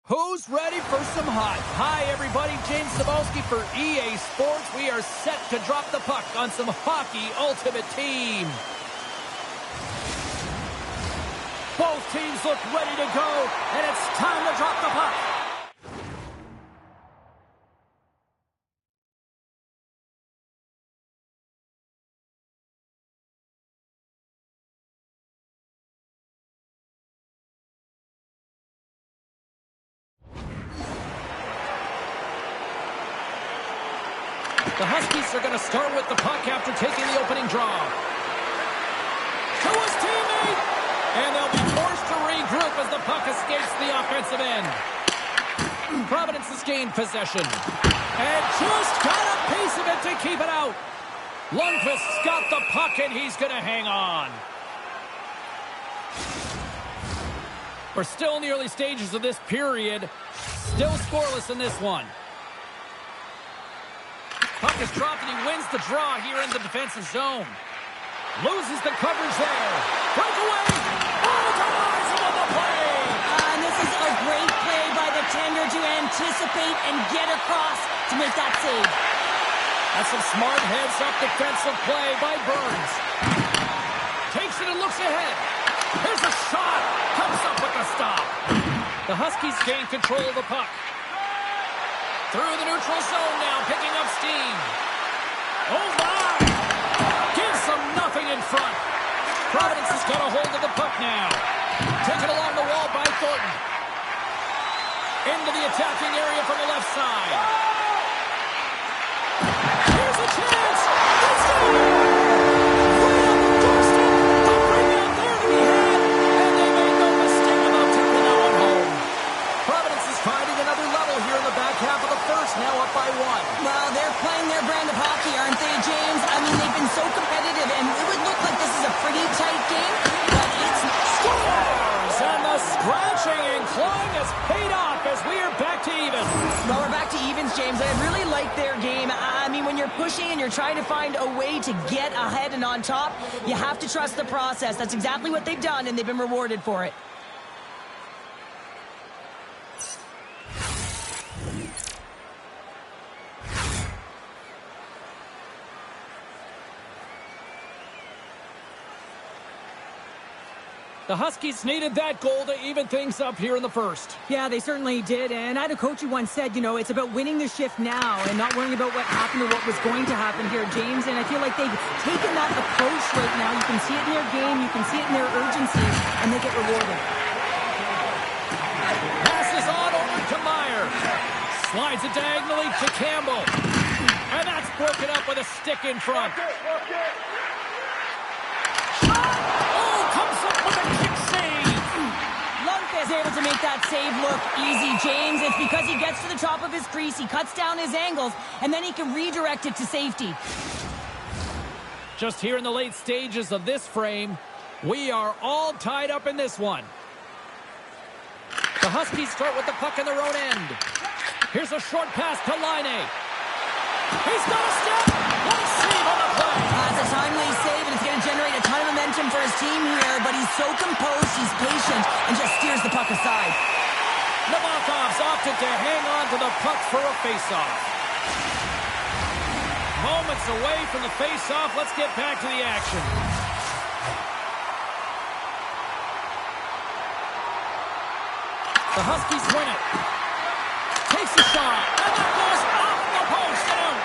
Who's ready for some hot? Hi, everybody. James Cebulski for EA Sports. We are set to drop the puck on some Hockey Ultimate Team. Both teams look ready to go, and it's time to drop the puck. The Huskies are going to start with the puck after taking the opening draw. To his teammate! And they'll be forced to regroup as the puck escapes the offensive end. Providence has gained possession. And just got a piece of it to keep it out. Lundqvist's got the puck, and he's going to hang on. We're still in the early stages of this period. Still scoreless in this one. Puck is dropped, and he wins the draw here in the defensive zone. Loses the coverage there. Breakaway! Ultimate on the play! And this is a great play by the tender to anticipate and get across to make that save. That's some smart heads-up defensive play by Burns. Takes it and looks ahead. Here's a shot. Comes up with a stop. The Huskies gain control of the puck. Through the neutral zone now, picking up steam. Oh, my! Gives them nothing in front. Providence has got a hold of the puck now. Taken along the wall by Thornton. Into the attacking area from the left side. Here's a chance! It's right on the doorstep. The rebound there to be had. And they made no mistake about taking that one home. Providence is finding another level here in the back half of the first, now up by one. Well, they're playing their brand of hockey, aren't they, James? I mean, they've been so competitive, and it would look like this is a pretty tight game, but it's scores! And the scratching and clawing has paid off as we are back to even. Well, we're back to evens, James. I really like their game. I mean, when you're pushing and you're trying to find a way to get ahead and on top, you have to trust the process. That's exactly what they've done, and they've been rewarded for it. The Huskies needed that goal to even things up here in the first. Yeah, they certainly did. And I had a coach who once said, you know, it's about winning the shift now and not worrying about what happened or what was going to happen here, James. And I feel like they've taken that approach right now. You can see it in their game. You can see it in their urgency. And they get rewarded. Passes on over to Meyer. Slides it diagonally to Campbell. And that's broken up with a stick in front. Is able to make that save look easy, James. It's because he gets to the top of his crease, he cuts down his angles, and then he can redirect it to safety. Just here in the late stages of this frame, we are all tied up in this one. The Huskies start with the puck in their own end. Here's a short pass to Laine. He's got a step. What a save on the play. It's a timely save, and it's going to generate a ton of momentum for his team here, but he's so composed, he's patient, and just steers the puck aside. Nabokov's opted to hang on to the puck for a face-off. Moments away from the face-off. Let's get back to the action. The Huskies win it. Takes a shot. And that goes off the post down.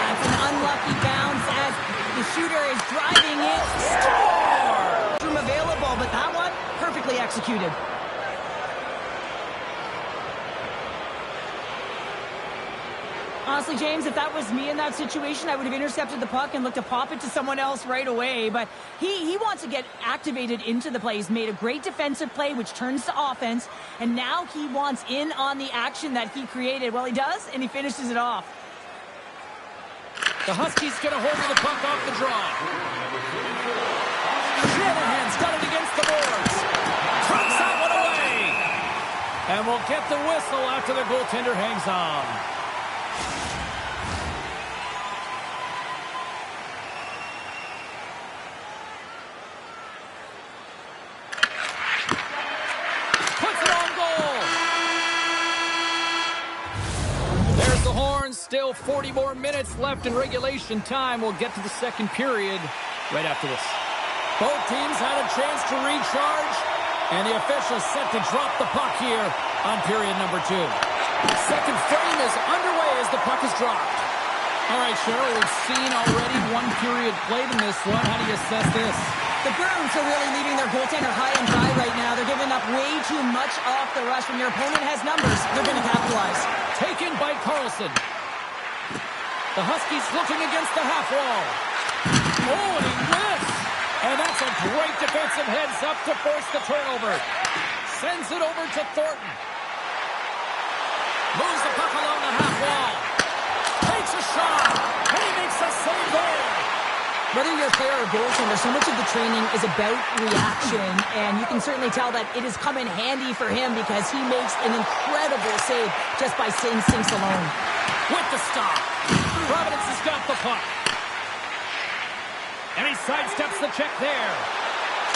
That's an unlucky bounce as the shooter is driving it. Score! Room available, but that one perfectly executed. Honestly, James, if that was me in that situation, I would have intercepted the puck and looked to pop it to someone else right away. But he wants to get activated into the play. He's made a great defensive play, which turns to offense. And now he wants in on the action that he created. Well, he does, and he finishes it off. The Huskies get a hold of the puck off the draw. Shanahan's got it against the boards. Turns that one away. And we'll get the whistle after the goaltender hangs on. Still 40 more minutes left in regulation time. We'll get to the second period right after this. Both teams had a chance to recharge, and the officials set to drop the puck here on period number 2. Second frame is underway as the puck is dropped. All right, Cheryl, we've seen already one period played in this one. How do you assess this? The Bruins are really leaving their goaltender high and dry right now. They're giving up way too much off the rush. When your opponent has numbers, they're going to capitalize. Taken by Carlson. The Huskies looking against the half wall. Oh, and he missed! And that's a great defensive heads-up to force the turnover. Sends it over to Thornton. Moves the puck along the half wall. Takes a shot, and he makes a save there. Whether you're a player or goaltender, so much of the training is about reaction, and you can certainly tell that it has come in handy for him because he makes an incredible save just by staying sinks alone. With the stop. Providence has got the puck. And he sidesteps the check there.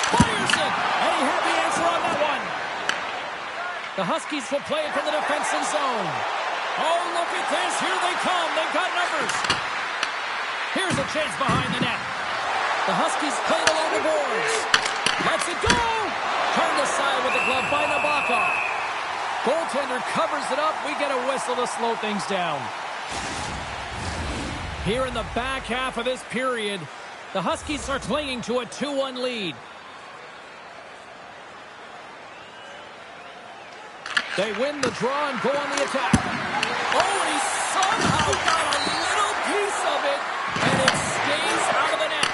Fires it! And he had the answer on that one. The Huskies will play it from the defensive zone. Oh, look at this. Here they come. They've got numbers. Here's a chance behind the net. The Huskies play it along the boards. Lets it go. Turned aside with the glove by Nabokov. Goaltender covers it up. We get a whistle to slow things down. Here in the back half of this period, the Huskies are clinging to a 2-1 lead. They win the draw and go on the attack. Oh, and he somehow got a little piece of it, and it stays out of the net.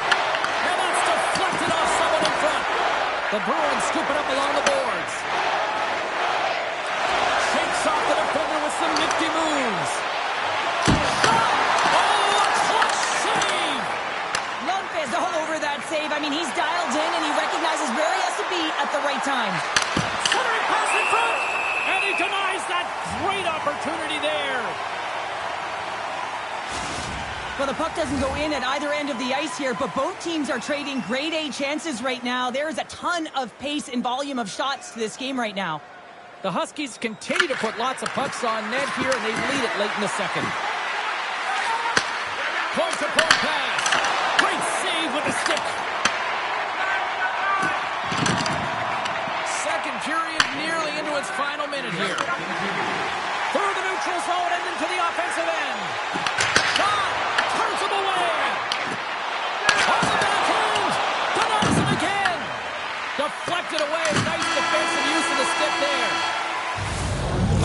And that's deflected off someone in front. The Bruins scoop it up along the boards. Shakes off the defender with some nifty moves. All over that save. I mean, he's dialed in and he recognizes where he has to be at the right time. Centering pass in front, and he denies that great opportunity there. Well, the puck doesn't go in at either end of the ice here, but both teams are trading grade A chances right now. There is a ton of pace and volume of shots to this game right now. The Huskies continue to put lots of pucks on net here, and they lead it late in the second. Point-to-point pass. Great save with the stick. Second period nearly into its final minute here. Through the neutral zone and into the offensive end. Shot. Turns him away. On the backhand. Denies him again. Deflected away. Nice defensive use of the stick there.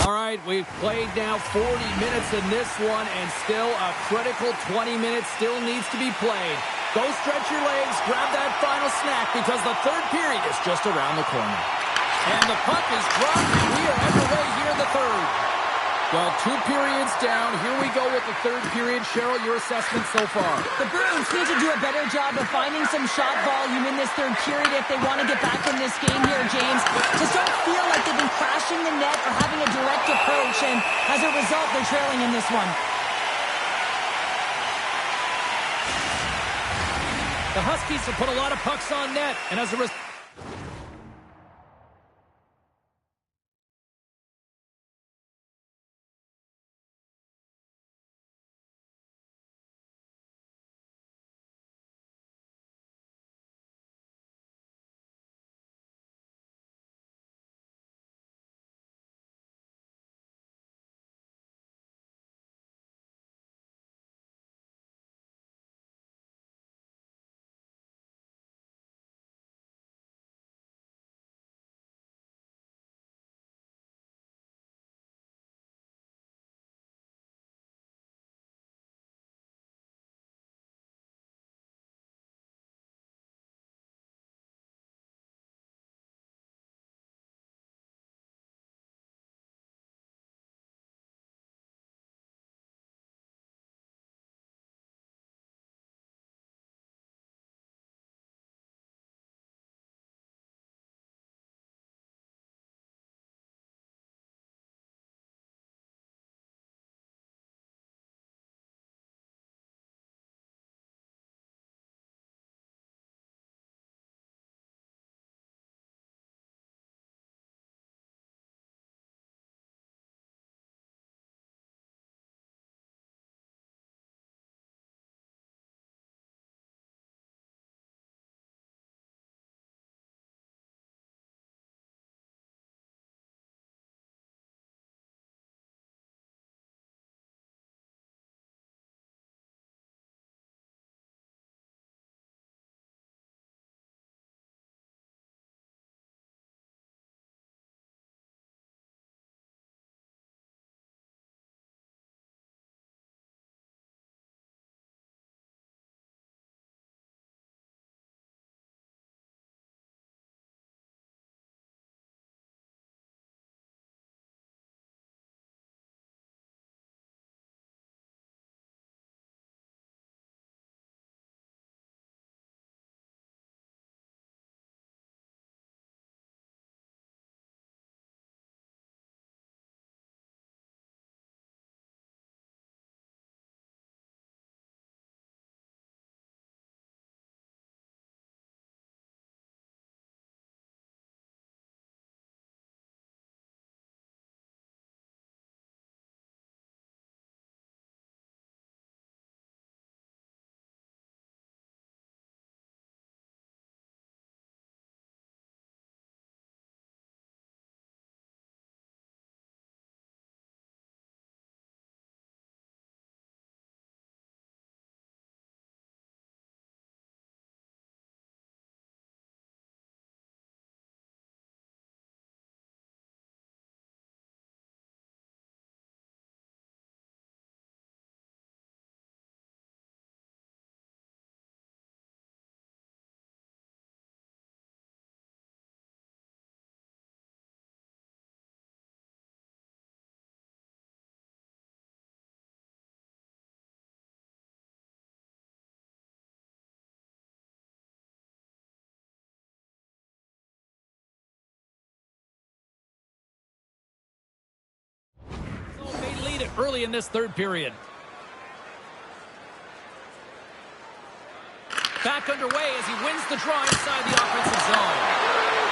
All right, we've played now 40 minutes in this one, and still a critical 20 minutes still needs to be played. Go stretch your legs, grab that final snack, because the third period is just around the corner. And the puck is dropped, and we are underway here in the third. Well, 2 periods down. Here we go with the third period. Cheryl, your assessment so far? The Bruins need to do a better job of finding some shot volume in this third period if they want to get back in this game here, James. Just don't feel like they've been crashing the net or having a direct approach, and as a result, they're trailing in this one. The Huskies have put a lot of pucks on net, and as a result... early in this third period. Back underway as he wins the draw inside the offensive zone.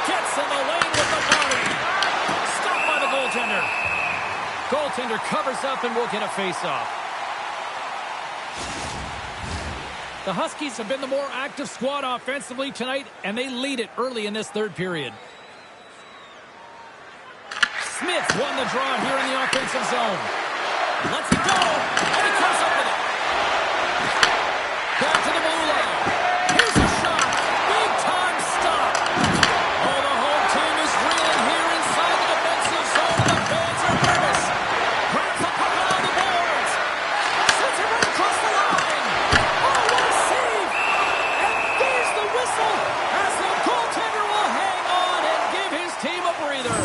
Gets in the lane with the body. Stopped by the goaltender. Goaltender covers up and will get a face-off. The Huskies have been the more active squad offensively tonight, and they lead it early in this third period. Smith won the draw here in the offensive zone. Lets it go, and he comes up with it. Back to the blue line. Here's a shot. Big time stop. Oh, the home team is reeling here inside the defensive zone. The fans are nervous. Grabs the puck on the boards. Sends it right across the line. Oh, what a save. And there's the whistle as the goaltender will hang on and give his team a breather.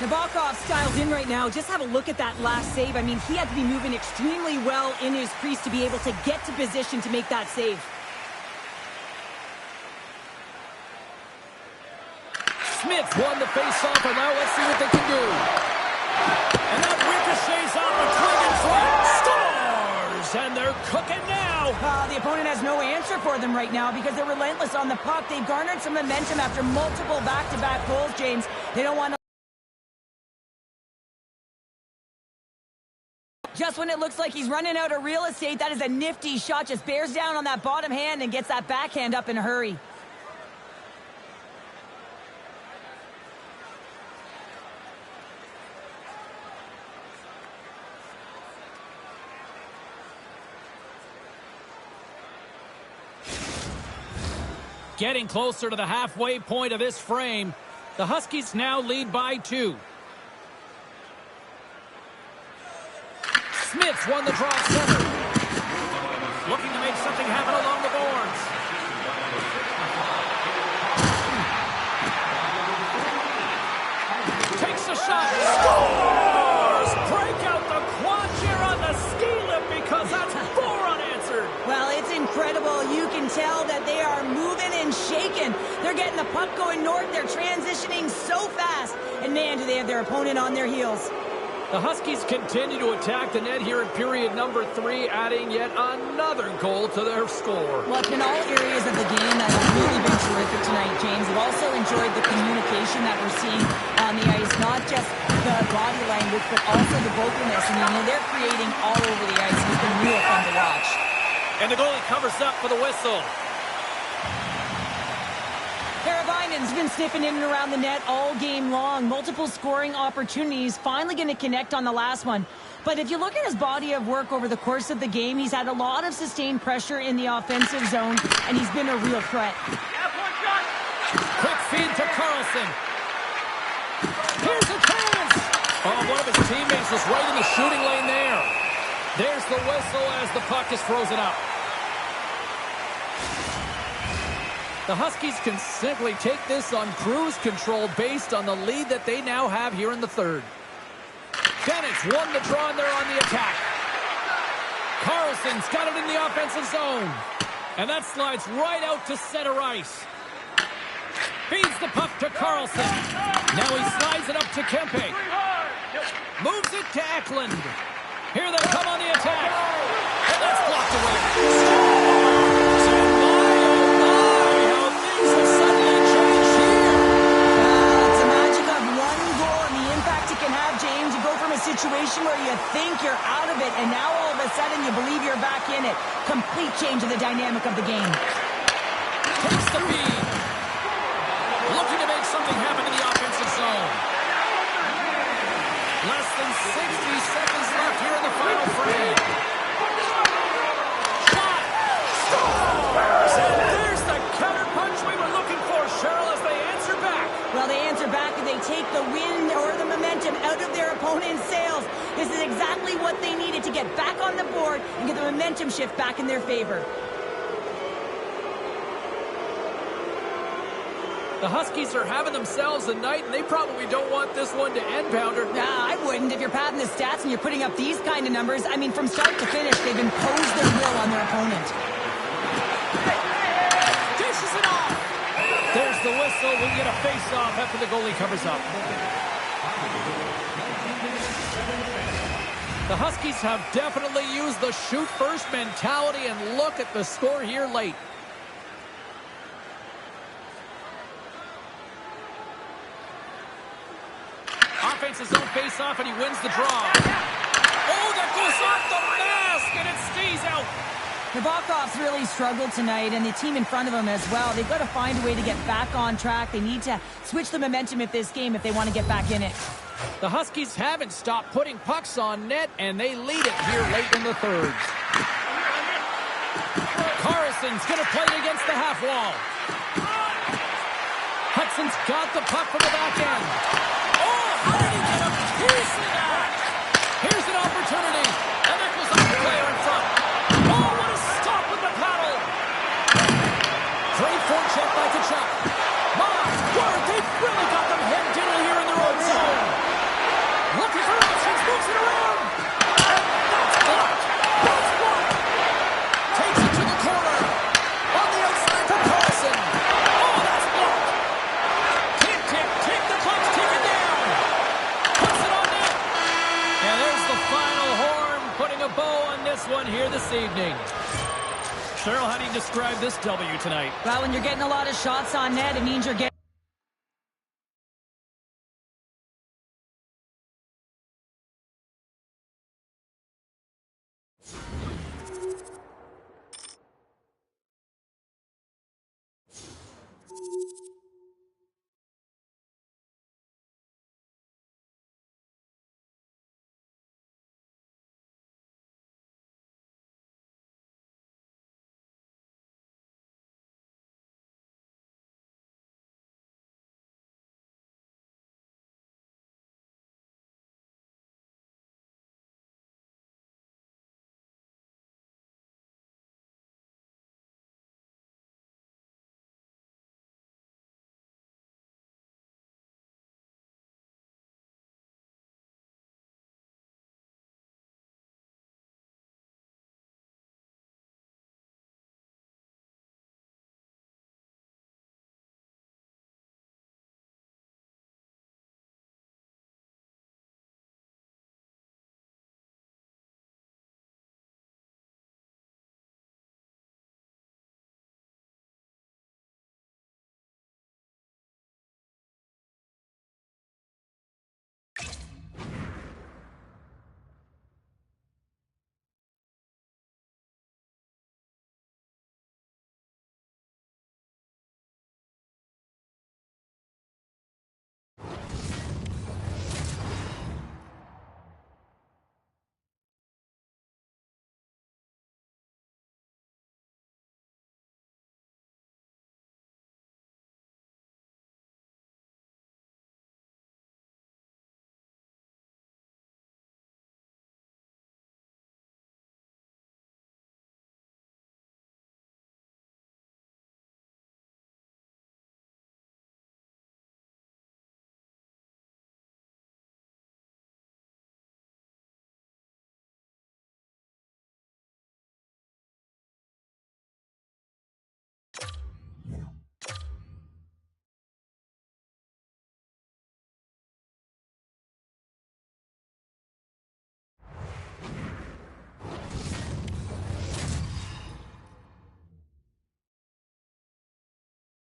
Nabokov's style's in right now. now. Just have a look at that last save. I mean, he had to be moving extremely well in his crease to be able to get to position to make that save. Smith won the face-off, and now let's see what they can do. And that ricochets off a twig and scores! And they're cooking now. The opponent has no answer for them right now because they're relentless on the puck. They've garnered some momentum after multiple back-to-back goals, James. They don't want to... Just when it looks like he's running out of real estate, that is a nifty shot. Just bears down on that bottom hand and gets that backhand up in a hurry. Getting closer to the halfway point of this frame. The Huskies now lead by 2. Smith's won the draw center. Looking to make something happen along the boards. Takes a shot. Scores! Break out the quad here on the ski lift because that's 4 unanswered. Well, it's incredible. You can tell that they are moving and shaking. They're getting the puck going north. They're transitioning so fast. And man, do they have their opponent on their heels. The Huskies continue to attack the net here in period number 3, adding yet another goal to their score. Well, in all areas of the game that have really been terrific tonight, James. We've also enjoyed the communication that we're seeing on the ice. Not just the body language, but also the vocalness. I mean, they're creating all over the ice. It's been real fun to watch. And the goalie covers up for the whistle. Karavinen's been sniffing in and around the net all game long. Multiple scoring opportunities. Finally going to connect on the last one. But if you look at his body of work over the course of the game, he's had a lot of sustained pressure in the offensive zone, and he's been a real threat. Quick feed to Carlson. Here's a chance! Oh, one of his teammates was right in the shooting lane there. There's the whistle as the puck is frozen up. The Huskies can simply take this on cruise control based on the lead that they now have here in the third. Bennett's won the draw and they're on the attack. Carlson's got it in the offensive zone. And that slides right out to center ice. Feeds the puck to Carlson. Now he slides it up to Kempe. Moves it to Eklund. Here they come on the attack. And that's blocked away. Situation where you think you're out of it, and now all of a sudden you believe you're back in it. Complete change of the dynamic of the game. Takes the feed. Looking to make something happen in the offensive zone. Less than 60 seconds left here in the final frame. Shot! Scores! And there's the counter punch we were looking for, Cheryl, as they answer back. Well, they answer back and they take the wind or the momentum out of their opponent's sails. This is exactly what they needed to get back on the board and get the momentum shift back in their favor. The Huskies are having themselves a night, and they probably don't want this one to end, Pounder. Nah, I wouldn't. If you're padding the stats and you're putting up these kind of numbers, I mean, from start to finish, they've imposed their will on their opponent. Dishes it off. There's the whistle. We get a face-off after the goalie covers up. The Huskies have definitely used the shoot-first mentality, and look at the score here late. Offense's own face-off, and he wins the draw. Oh, that goes off the mask, and it stays out. Nabokov's really struggled tonight, and the team in front of him as well. They've got to find a way to get back on track. They need to switch the momentum of this game if they want to get back in it. The Huskies haven't stopped putting pucks on net, and they lead it here late in the third. Carlson's going to play it against the half wall. Hudson's got the puck from the back end. Oh, how did he get a piece of that? Here's an opportunity, and that goes off the player in front. Oh, what a stop with the paddle. Great forecheck by Tkachuk. My word, they've really got them hemmed in here in their own zone. Looking for a Cheryl, how do you describe this W tonight? Well, when you're getting a lot of shots on net, it means you're getting...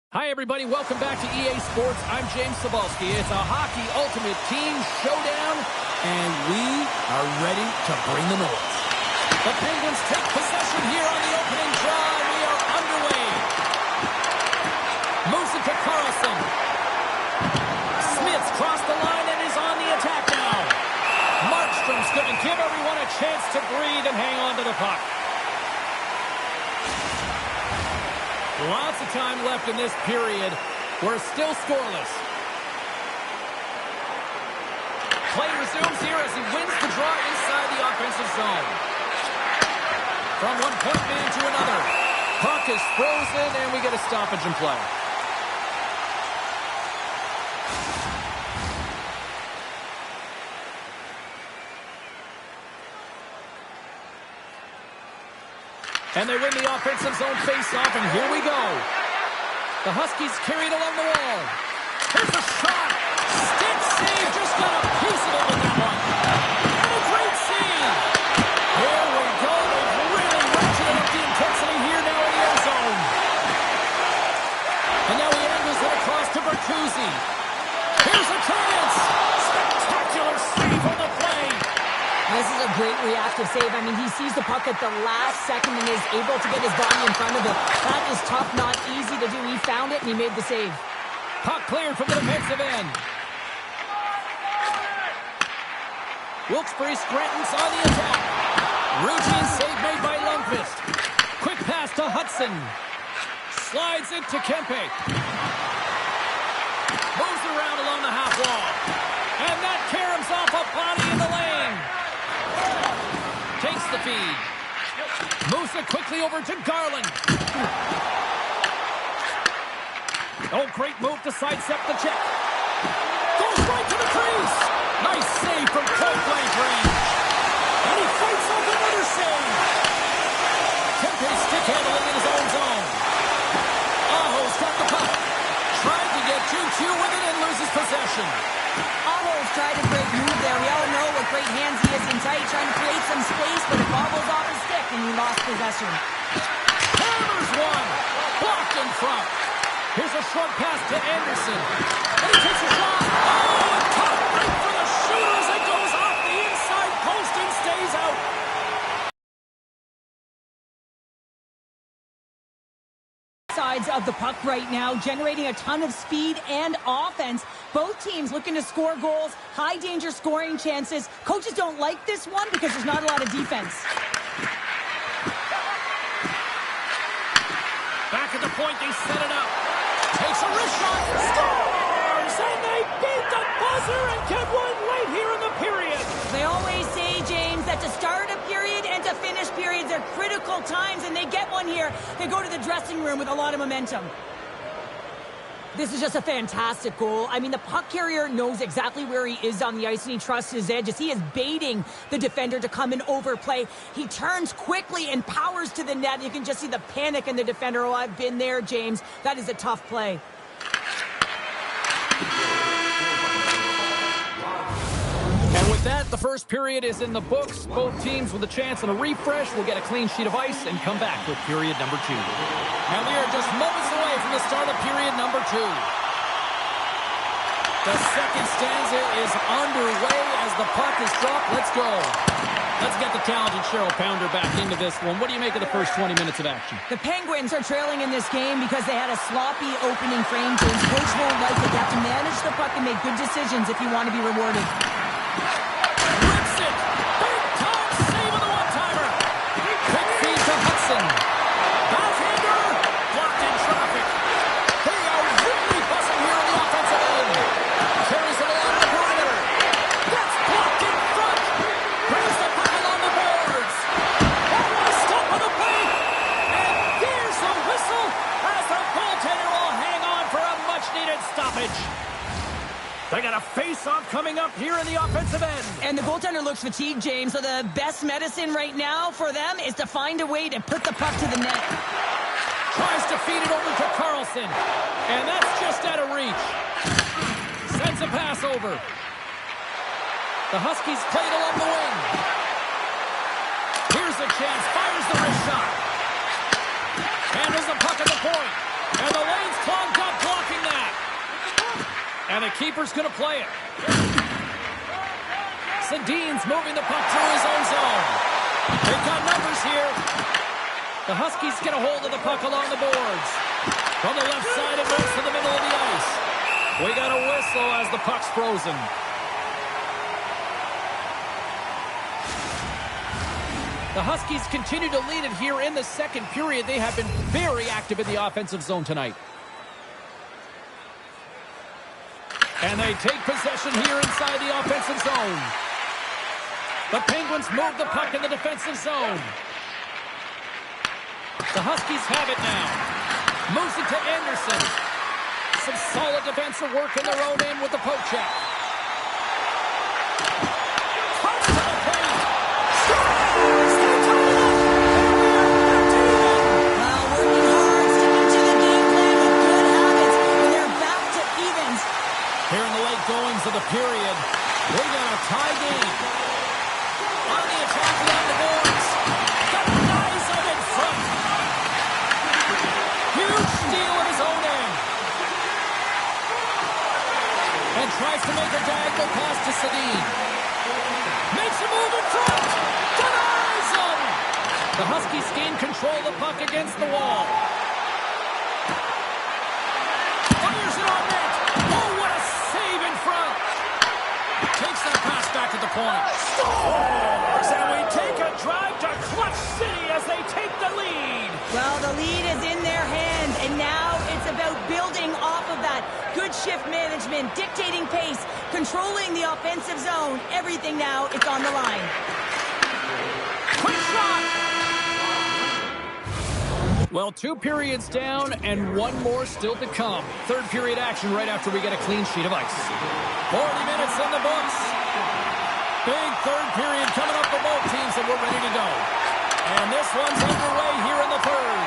Hi, everybody. Welcome back to EA Sports. I'm James Cebulski. It's a hockey ultimate team showdown, and we are ready to bring the noise. The Penguins take possession here on the opening draw. We are underway. Moves it to Carlson. Smith's crossed the line and is on the attack now. Markstrom's going to give everyone a chance to breathe and hang on to the puck. Lots of time left in this period. We're still scoreless. Play resumes here as he wins the draw inside the offensive zone. From one point man to another. Puck is frozen, and we get a stoppage in play. And they win the offensive zone face-off, and here we go. The Huskies carried along the wall. Here's a shot. Stick save. Just got a piece of it with that one. And a great save. Here we go. They've really ratcheted up the intensity here now in the end zone. And now he angles it across to Bertuzzi. Here's a chance. Spectacular save on the play. This is a great reactive save. I mean, he sees the puck at the last second and is able to get his body in front of it. That is tough, not easy to do. He found it, and he made the save. Puck cleared from the defensive end. Wilkes-Barre Scranton's on the attack. Routine save made by Lundqvist. Quick pass to Hudson. Slides it to Kempe. Moves around along the half wall. And that caroms off a body in the lane. Takes the feed. Moves it quickly over to Garland. Oh, great move to sidestep the check. Goes right to the crease. Nice save from point-blank range. And he fights off another save. Kempe stick handling in his own zone. Aho's got the puck. Tried to get 2-2 with it and loses possession. Aho's tried a great move there. We all know what great hands he is in tight, trying to create some space, but it bobbles off his stick, and he lost possession. in front. Here's a short pass to Anderson. And he takes a shot. Oh, a tough break for the shooter as it goes off the inside post and stays out. Sides of the puck right now, generating a ton of speed and offense. Both teams looking to score goals, high danger scoring chances. Coaches don't like this one because there's not a lot of defense. Back at the point, they set it up. Takes a wrist shot, scores, and they beat the buzzer and get one right here in the period. They always say, James, that to start a period and to finish periods are critical times, and they get one here. They go to the dressing room with a lot of momentum. This is just a fantastic goal. I mean, the puck carrier knows exactly where he is on the ice, and he trusts his edges. He is baiting the defender to come and overplay. He turns quickly and powers to the net. You can just see the panic in the defender. Oh, I've been there, James. That is a tough play. And with that, the first period is in the books. Both teams with a chance and a refresh will get a clean sheet of ice and come back with period number 2. And we are just moments away from the start of period number 2. The second stanza is underway as the puck is dropped. Let's go. Let's get the talented Cheryl Pounder back into this one. What do you make of the first 20 minutes of action? The Penguins are trailing in this game because they had a sloppy opening frame. James, coach won't like it. You have to manage the puck and make good decisions if you want to be rewarded. Rips it! Big time save of the one-timer! Quick feed to Hudson. Backhander! Blocked in traffic. They are really buzzing here on the offensive end. Carries it along the perimeter. That's blocked in front. Brings the puck along the boards. Oh, a stop on the plate! And there's a whistle as the goaltender will hang on for a much-needed stoppage. They got a face-off coming up here in the offensive end. And the goaltender looks fatigued, James, so the best medicine right now for them is to find a way to put the puck to the net. Tries to feed it over to Carlson. And that's just out of reach. Sends a pass over. The Huskies play it along the wing. Here's a chance. Fires the wrist shot. Handles the puck at the point. And the lane's clogged up, blocking that. And the keeper's going to play it. Sedin's moving the puck through his own zone. They've got numbers here. The Huskies get a hold of the puck along the boards. From the left side, it moves to the middle of the ice. We got a whistle as the puck's frozen. The Huskies continue to lead it here in the second period. They have been very active in the offensive zone tonight. And they take possession here inside the offensive zone. The Penguins move the puck in the defensive zone. The Huskies have it now. Moves it to Anderson. Some solid defensive work in their own end with the poke check. Pucks to the paint. Scores! They tie it up. Well, working hard, sticking to the game plan with good habits, and they're back to evens. Here in the late goings of the period, we got a tie game. On the attack along the boards. Denies him in front. Huge steal of his own end. And tries to make a diagonal pass to Sedin. Makes a move in front. Denies him. The Huskies gain control of the puck against the wall. Fires it on net. Oh, what a save in front. Takes that pass back at the point. Scores! And we take a drive to Clutch City as they take the lead. Well, the lead is in their hands, and now it's about building off of that. Good shift management, dictating pace, controlling the offensive zone. Everything now, it's on the line. Quick shot! Well, 2 periods down and 1 more still to come. Third period action right after we get a clean sheet of ice. 40 minutes in the books. Big third period coming up for both teams, and we're ready to go. And this one's underway here in the third.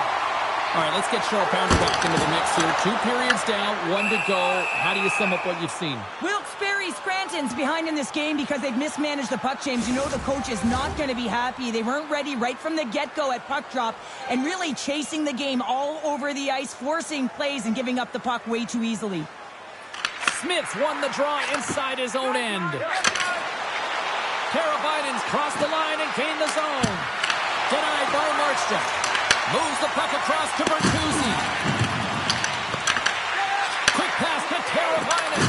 All right, let's get Cheryl Pounder back into the mix here. 2 periods down, 1 to go. How do you sum up what you've seen? Wilkes-Barre, Scranton, Hudson behind in this game because they've mismanaged the puck, James. You know the coach is not going to be happy. They weren't ready right from the get-go at puck drop and really chasing the game all over the ice, forcing plays and giving up the puck way too easily. Smith's won the draw inside his own end. Karabainen's crossed the line and gained the zone. Denied by Markstrom. Moves the puck across to Bertuzzi. Quick pass to Karabainen.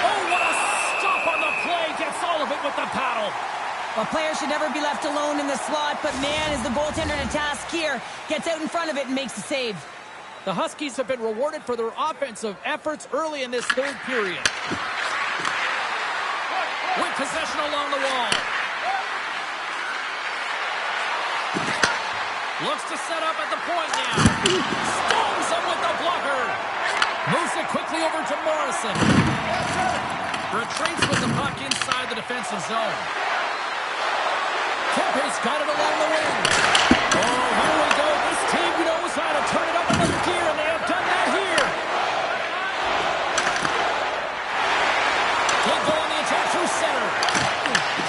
Oh, what a stop on the play. Gets all of it with the paddle. A player should never be left alone in the slot, but man, is the goaltender to task here. Gets out in front of it and makes the save. The Huskies have been rewarded for their offensive efforts early in this third period. With possession along the wall. Looks to set up at the point now. Stones him with the blocker. Moves it quickly over to Morrison. Retreats with the puck inside the defensive zone. Kempe's got it along the wing. Oh, here we go. This team knows how to turn it up another gear, and they have done that here. Good goal on the attack through center.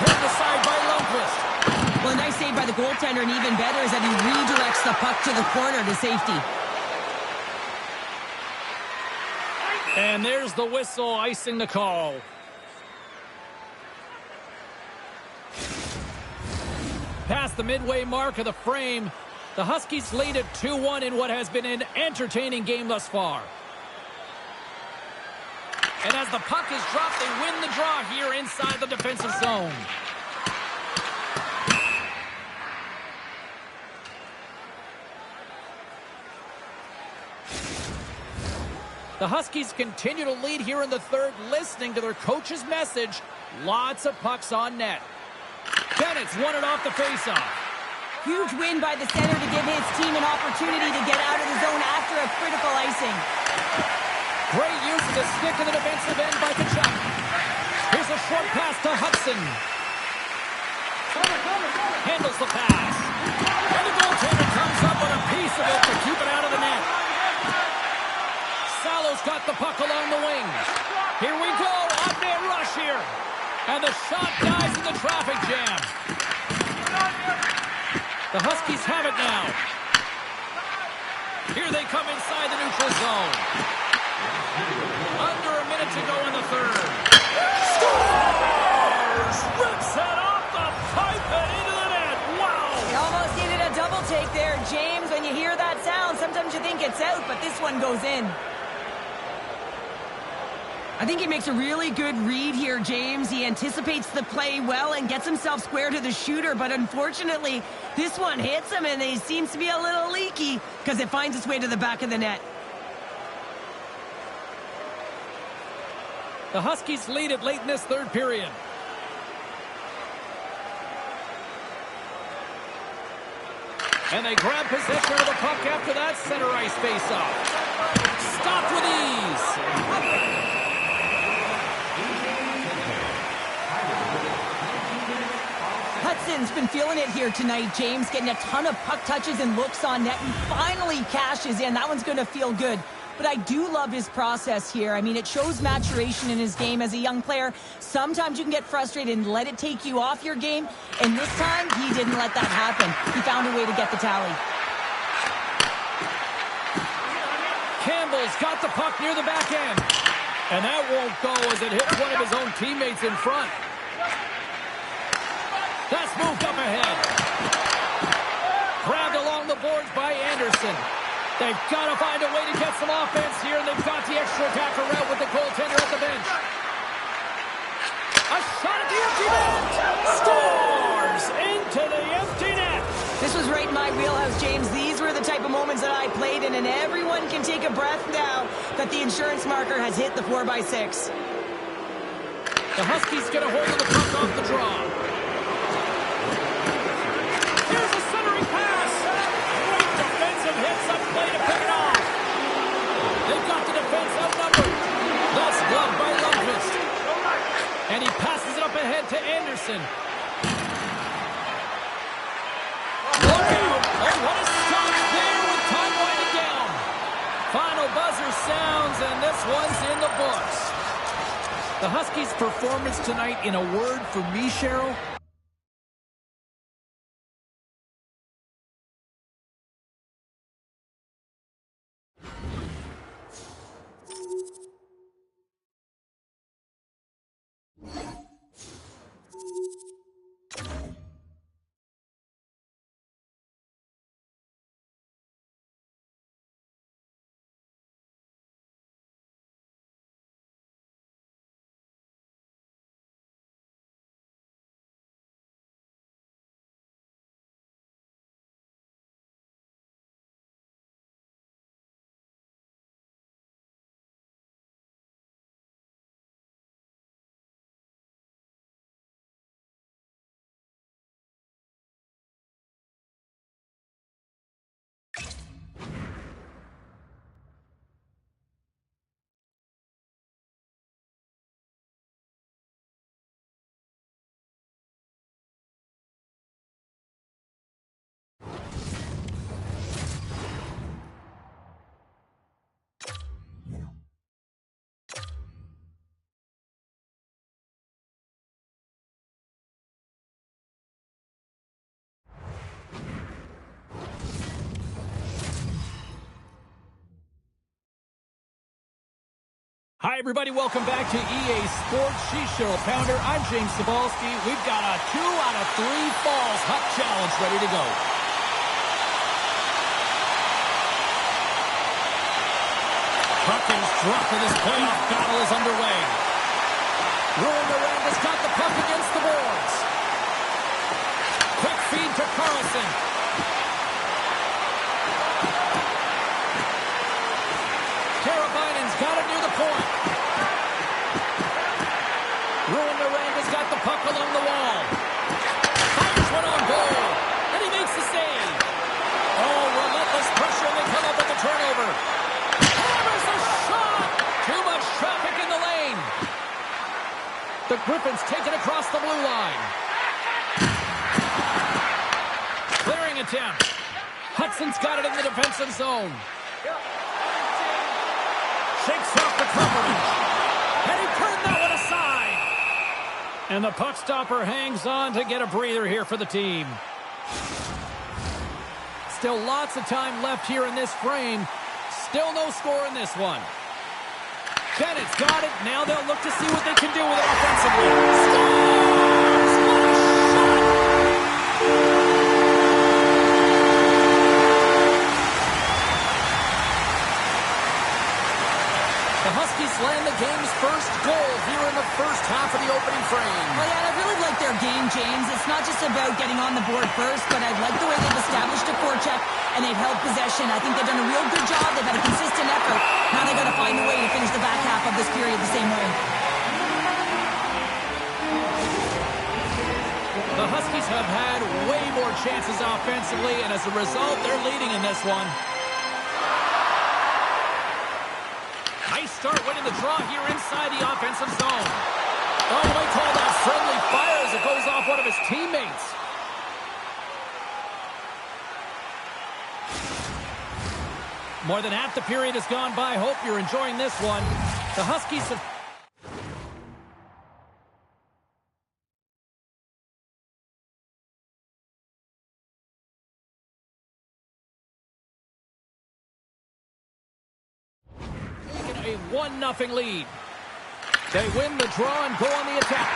Turned aside by Lundqvist. Well, a nice save by the goaltender, and even better is that he redirects the puck to the corner to safety. And there's the whistle icing the call. Past the midway mark of the frame, the Huskies lead at 2-1 in what has been an entertaining game thus far. And as the puck is dropped, they win the draw here inside the defensive zone. The Huskies continue to lead here in the third, listening to their coach's message. Lots of pucks on net. Bennett's won it off the faceoff. Huge win by the center to give his team an opportunity to get out of the zone after a critical icing. Great use of the stick in the defensive end by Tkachuk. Here's a short pass to Hudson. Handles the pass. And the goaltender comes up with a piece of it to keep it out of the net. Salo's got the puck along the wing. Here we go. Up-net rush here. And the shot dies in the traffic jam. The Huskies have it now. Here they come inside the neutral zone. Under a minute to go in the third. Scores! Rips it off the pipe and into the net. Wow! He almost needed a double take there, James. When you hear that sound, sometimes you think it's out, but this one goes in. I think he makes a really good read here, James. He anticipates the play well and gets himself square to the shooter, but unfortunately, this one hits him and he seems to be a little leaky because it finds its way to the back of the net. The Huskies lead it late in this third period. And they grab possession of the puck after that center ice faceoff. Stopped with ease. Hudson's been feeling it here tonight, James, getting a ton of puck touches and looks on net and finally cashes in. That one's going to feel good. But I do love his process here. I mean, it shows maturation in his game as a young player. Sometimes you can get frustrated and let it take you off your game. And this time, he didn't let that happen. He found a way to get the tally. Campbell's got the puck near the back end. And that won't go as it hits one of his own teammates in front. That's moved up ahead. Grabbed along the boards by Anderson. They've got to find a way to get some offense here, and they've got the extra attacker out with the goaltender at the bench. A shot at the empty net! Scores into the empty net! This was right in my wheelhouse, James. These were the type of moments that I played in, and everyone can take a breath now that the insurance marker has hit the 4x6. The Huskies get a hold of the puck off the draw. Here's a centering pass! Great defensive hits up play to pick it off. They've got the defense outnumbered. That's gloved by Lundqvist. And he passes it up ahead to Anderson. Look out! Oh, what a stop there with time winding down. Final buzzer sounds, and this one's in the books. The Huskies' performance tonight, in a word for me, Cheryl, hi, everybody. Welcome back to EA Sports. She's Cheryl Pounder. I'm James Cebulski. We've got a 2 out of 3 falls Huck Challenge ready to go. Huckins drop of this playoff battle is underway. Ruin Miranda's got the puck against the boards. Quick feed to Carlson. Karabainen's got it near the point. Ruin Miranda's got the puck along the wall. Fires one on goal. And he makes the save. Oh, relentless pressure, and they come up with the turnover. Hammers a shot! Too much traffic in the lane. The Griffins take it across the blue line. Clearing attempt. Hudson's got it in the defensive zone. Shakes off the coverage. And he turned that one aside. And the puck stopper hangs on to get a breather here for the team. Still lots of time left here in this frame. Still no score in this one. Bennett's got it. Now they'll look to see what they can do with it offensively. Scores! What a shot! The Huskies land the game's first goal here in the first half of the opening frame. Well, yeah, I really like their game, James. It's not just about getting on the board first, but I like the way they've established a forecheck and they've held possession. I think they've done a real good job. They've had a consistent effort. Now they've got to find a way to finish the back half of this period the same way. The Huskies have had way more chances offensively, and as a result, they're leading in this one. Nice start winning the draw here inside the offensive zone. Oh, you might call that friendly fire as it goes off one of his teammates. More than half the period has gone by. Hope you're enjoying this one. The Huskies have... a 1-0 lead. They win the draw and go on the attack.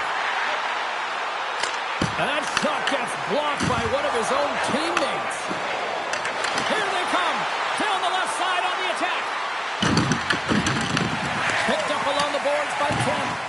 And that shot gets blocked by one of his own teammates. Here they come. Down the left side on the attack. Picked up along the boards by Kemp.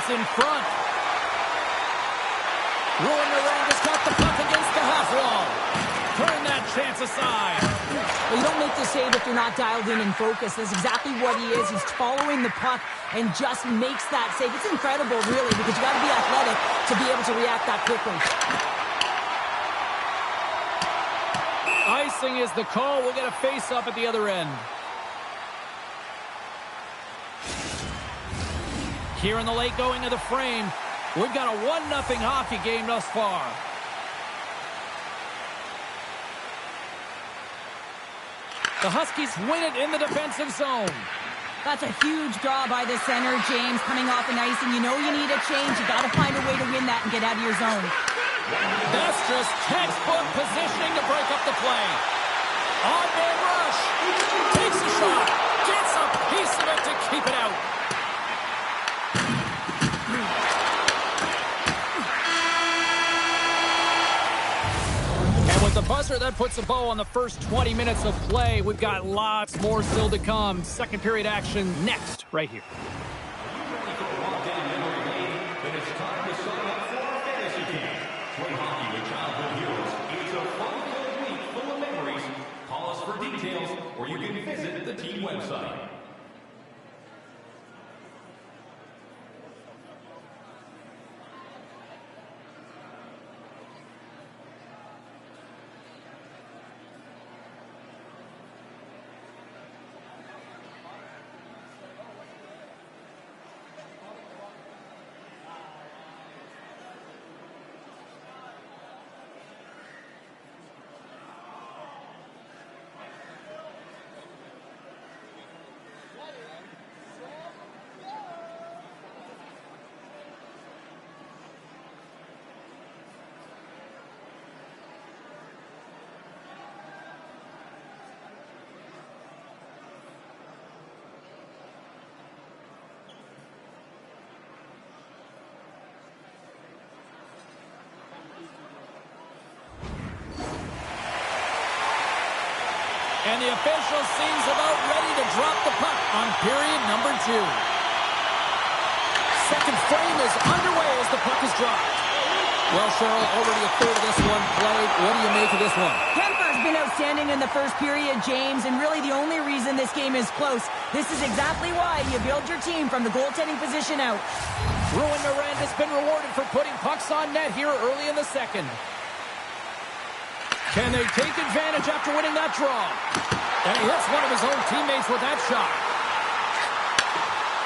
gets in front. Ruin Miranda's got the puck against the half wall. Turn that chance aside. Well, you don't make the save if you're not dialed in and focused. That's exactly what he is. He's following the puck and just makes that save. It's incredible, really, because you got to be athletic to be able to react that quickly. Icing is the call. We'll get a face-up at the other end. Here in the late going of the frame, we've got a 1-0 hockey game thus far. The Huskies win it in the defensive zone. That's a huge draw by the center, James, coming off an icing. You know you need a change. You got to find a way to win that and get out of your zone. That's just textbook positioning to break up the play. On-man rush. Takes a shot. Gets a piece of it to keep it out. And with the buzzer, that puts a bow on the first 20 minutes of play. We've got lots more still to come. Second period action next, right here. Or you can visit the team website. And the official seems about ready to drop the puck on period number 2. Second frame is underway as the puck is dropped. Well, Cheryl, already a third of this one played. What do you make of this one? Kemper's been outstanding in the first period, James, and really the only reason this game is close. This is exactly why you build your team from the goaltending position out. Ruin Miranda's been rewarded for putting pucks on net here early in the second. Can they take advantage after winning that draw? And he hits one of his own teammates with that shot.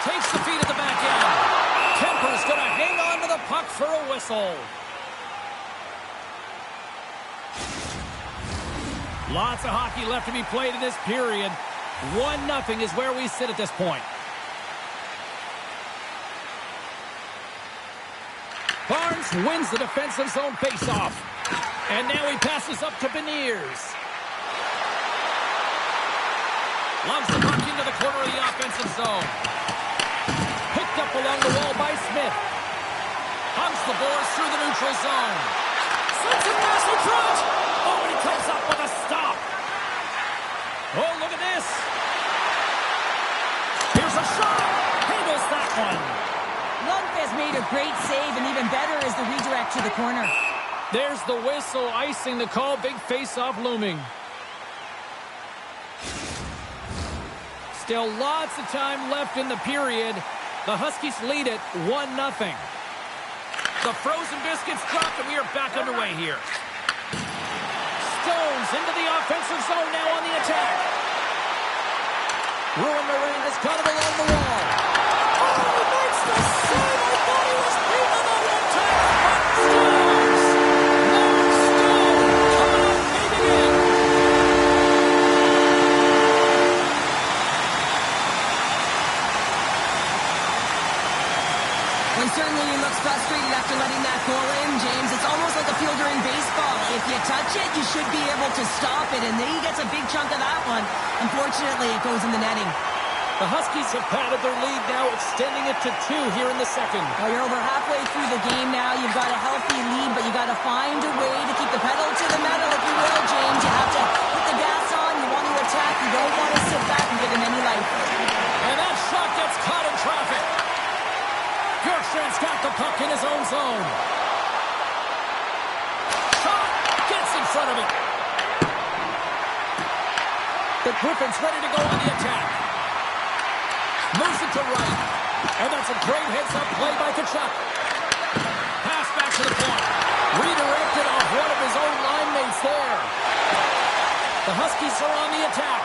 Takes the feed at the back end. Kemper's going to hang on to the puck for a whistle. Lots of hockey left to be played in this period. 1-0 is where we sit at this point. Barnes wins the defensive zone faceoff. And now he passes up to Beniers. Loves the puck into the corner of the offensive zone. Picked up along the wall by Smith. Hunts the boards through the neutral zone. Sends it past in front. Oh, and he comes up with a stop. Oh, look at this. Here's a shot. Handles that one. Lundqvist made a great save, and even better is the redirect to the corner. There's the whistle, icing the call. Big face-off looming. Still lots of time left in the period. The Huskies lead it 1-0. The frozen biscuits dropped, and we are back underway here. Stones into the offensive zone now on the attack. Ruin Miranda's got it along the wall. Oh, he makes the save. I thought he was beaten on one time. Stones. Mark Stone coming up big again. Well, certainly he looks frustrated after letting that goal in, James. It's almost like a fielder in baseball. If you touch it, you should be able to stop it, and then he gets a big chunk of that one. Unfortunately, it goes in the netting. The Huskies have padded their lead now, extending it to 2 here in the second. Well, you're over halfway through the game now. You've got a healthy lead, but you got to find a way to keep the pedal to the metal, if you will, James. You have to put the gas on. You want to attack. You don't want to sit back and give him any life. And that shot gets caught in traffic. Bjorkstrand's Griffin's ready to go on the attack. Moves it to right. And that's a great heads-up play by Tkachuk. Pass back to the point. Redirected off one of his own line mates there. The Huskies are on the attack.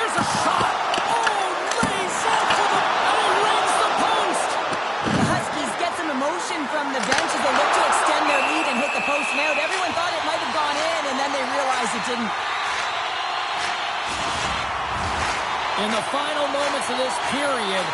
Here's a shot. Oh, lays out for the... and he rings the post. The Huskies get some emotion from the bench as they look to extend their lead and hit the post and out. Everyone thought it might have gone in, and then they realized it didn't. In the final moments of this period...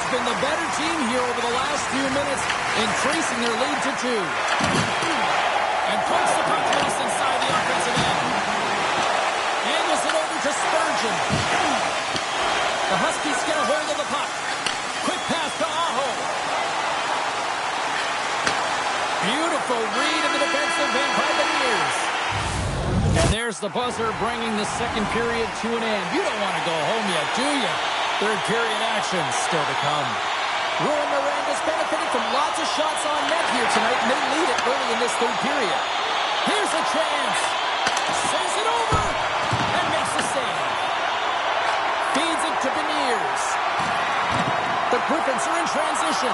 been the better team here over the last few minutes, increasing their lead to 2. And puts the puck loose inside the offensive end. Angles it over to Spurgeon. The Huskies get a hold of the puck. Quick pass to Aho. Beautiful read of the defensive end by the Bears. And there's the buzzer bringing the second period to an end. You don't want to go home yet, do you? Third period action still to come. Ruin Miranda's benefited from lots of shots on net here tonight, and they lead it early in this third period. Here's a chance. Sends it over and makes the save. Feeds it to Beniers. The Griffins are in transition.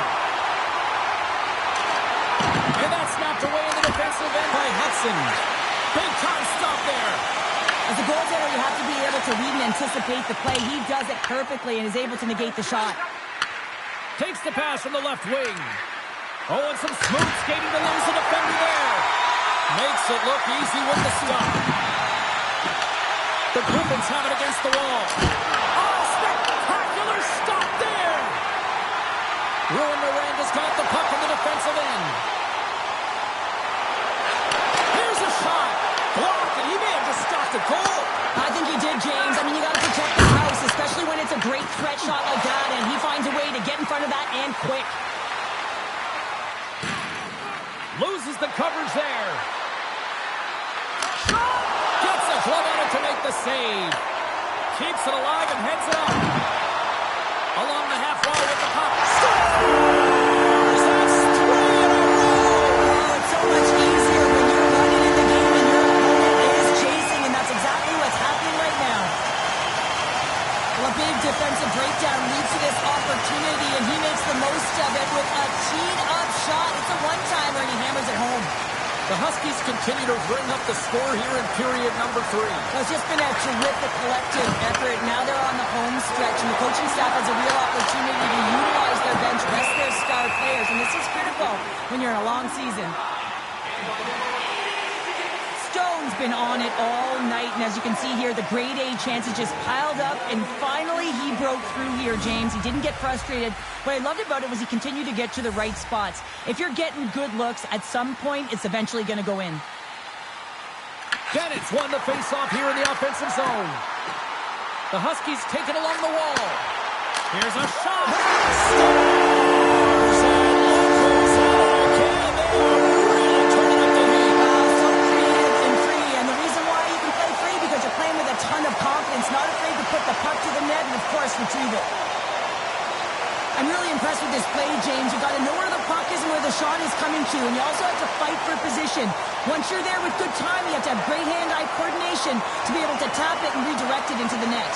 And that's knocked away in the defensive end by Hudson. Big time stop there. As a goaltender, you have to be able to read and anticipate the play. He does it perfectly and is able to negate the shot. Takes the pass from the left wing. Oh, and some smooth skating to lose the defender there. Makes it look easy with the stop. The Griffins have it against the wall. Oh, spectacular stop there. Ruin Miranda's got the puck in the defensive end. Here's a shot. Blocked, and he may have just stopped a goal. I think he did, James. I mean, you got to protect the house, especially when it's a great threat shot like that, and he finds a way to get in front of that and quick. Loses the coverage there. Gets a glove on it to make the save. Keeps it alive and heads it up. Along the half wall with the puck. Scores! That's 3 in a row! Oh, it's so much easier when you're running in the game and your opponent is chasing, and that's exactly what's happening right now. Well, a big defensive breakdown leads to this opportunity, and he makes the most of it with a teed-up shot. It's a one-timer, and he hammers it home. The Huskies continue to bring up the score here in period number 3. Well, it's just been a terrific collective effort. Now they're on the home stretch, and the coaching staff has a real opportunity to utilize their bench, rest their star players, and this is critical when you're in a long season. Stone's been on it all night, and as you can see here, the grade A chances just piled up, and finally he broke through here, James. He didn't get frustrated. What I loved about it was he continued to get to the right spots. If you're getting good looks, at some point, it's eventually going to go in. Bennett's won the face-off here in the offensive zone. The Huskies take it along the wall. Here's a shot. Not afraid to put the puck to the net and, of course, retrieve it. I'm really impressed with this play, James. You've got to know where the puck is and where the shot is coming to, and you also have to fight for position. Once you're there with good time, you have to have great hand-eye coordination to be able to tap it and redirect it into the net.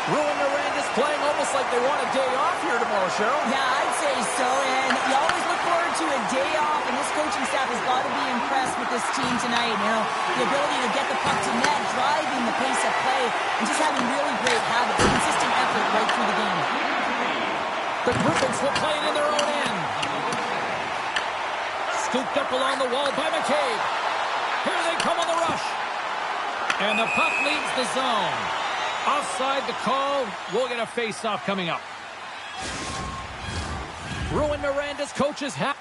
Ruin Miranda's playing almost like they want a day off here tomorrow, Cheryl. Yeah, I'd say so, and you always look forward to a day off, and this coaching staff has got to be impressed with this team tonight. You know, the ability to get the puck to net, driving the pace of play, and just having really great habits, consistent effort right through the game. The Griffins will play it in their own end. Scooped up along the wall by McCabe. Here they come on the rush. And the puck leaves the zone. Offside the call. We'll get a face-off coming up. Ruin Miranda's coach's hat.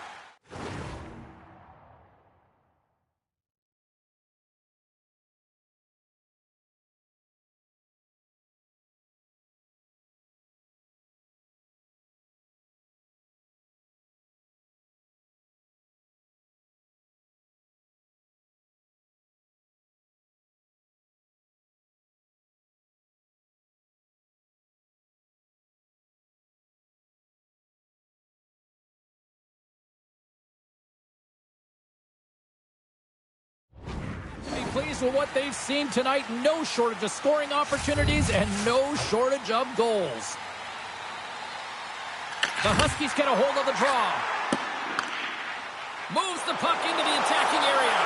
Pleased with what they've seen tonight. No shortage of scoring opportunities and no shortage of goals. The Huskies get a hold of the draw. Moves the puck into the attacking area.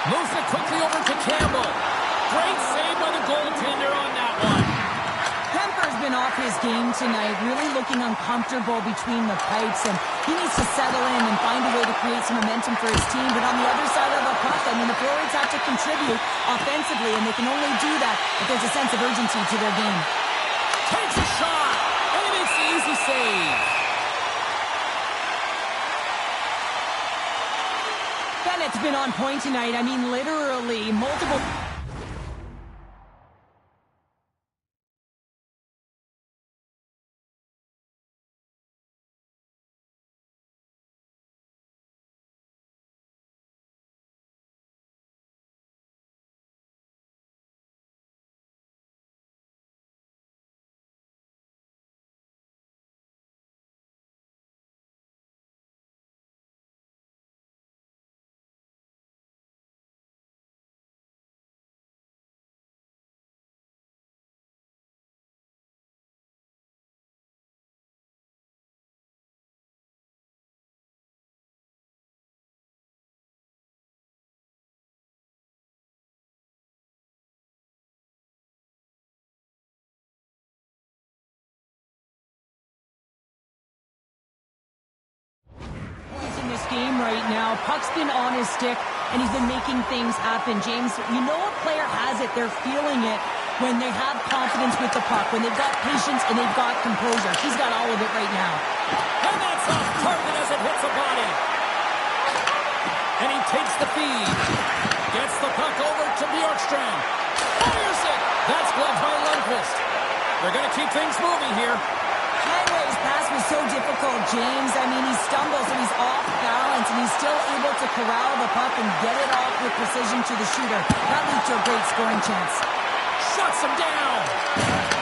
Moves it quickly over to Campbell. Great save by the goaltender on that one. Kemper's been off his game tonight, really looking uncomfortable between the pipes, and he needs to settle in and find a way to create some momentum for his team. But on the other side of the puck, I mean, the forwards have to contribute offensively, and they can only do that if there's a sense of urgency to their game. Takes a shot, and he makes the easy save. Bennett's been on point tonight. I mean, literally multiple... this game right now. Puck's been on his stick, and he's been making things happen. James, you know a player has it. They're feeling it when they have confidence with the puck, when they've got patience and they've got composure. He's got all of it right now. And that's off target as it hits a body. And he takes the feed. Gets the puck over to Bjorkstrand. Fires it. That's gloved by Lundqvist. They're going to keep things moving here. His pass was so difficult, James. I mean, he stumbles and he's off balance, and he's still able to corral the puck and get it off with precision to the shooter. That leads to a great scoring chance. Shuts him down.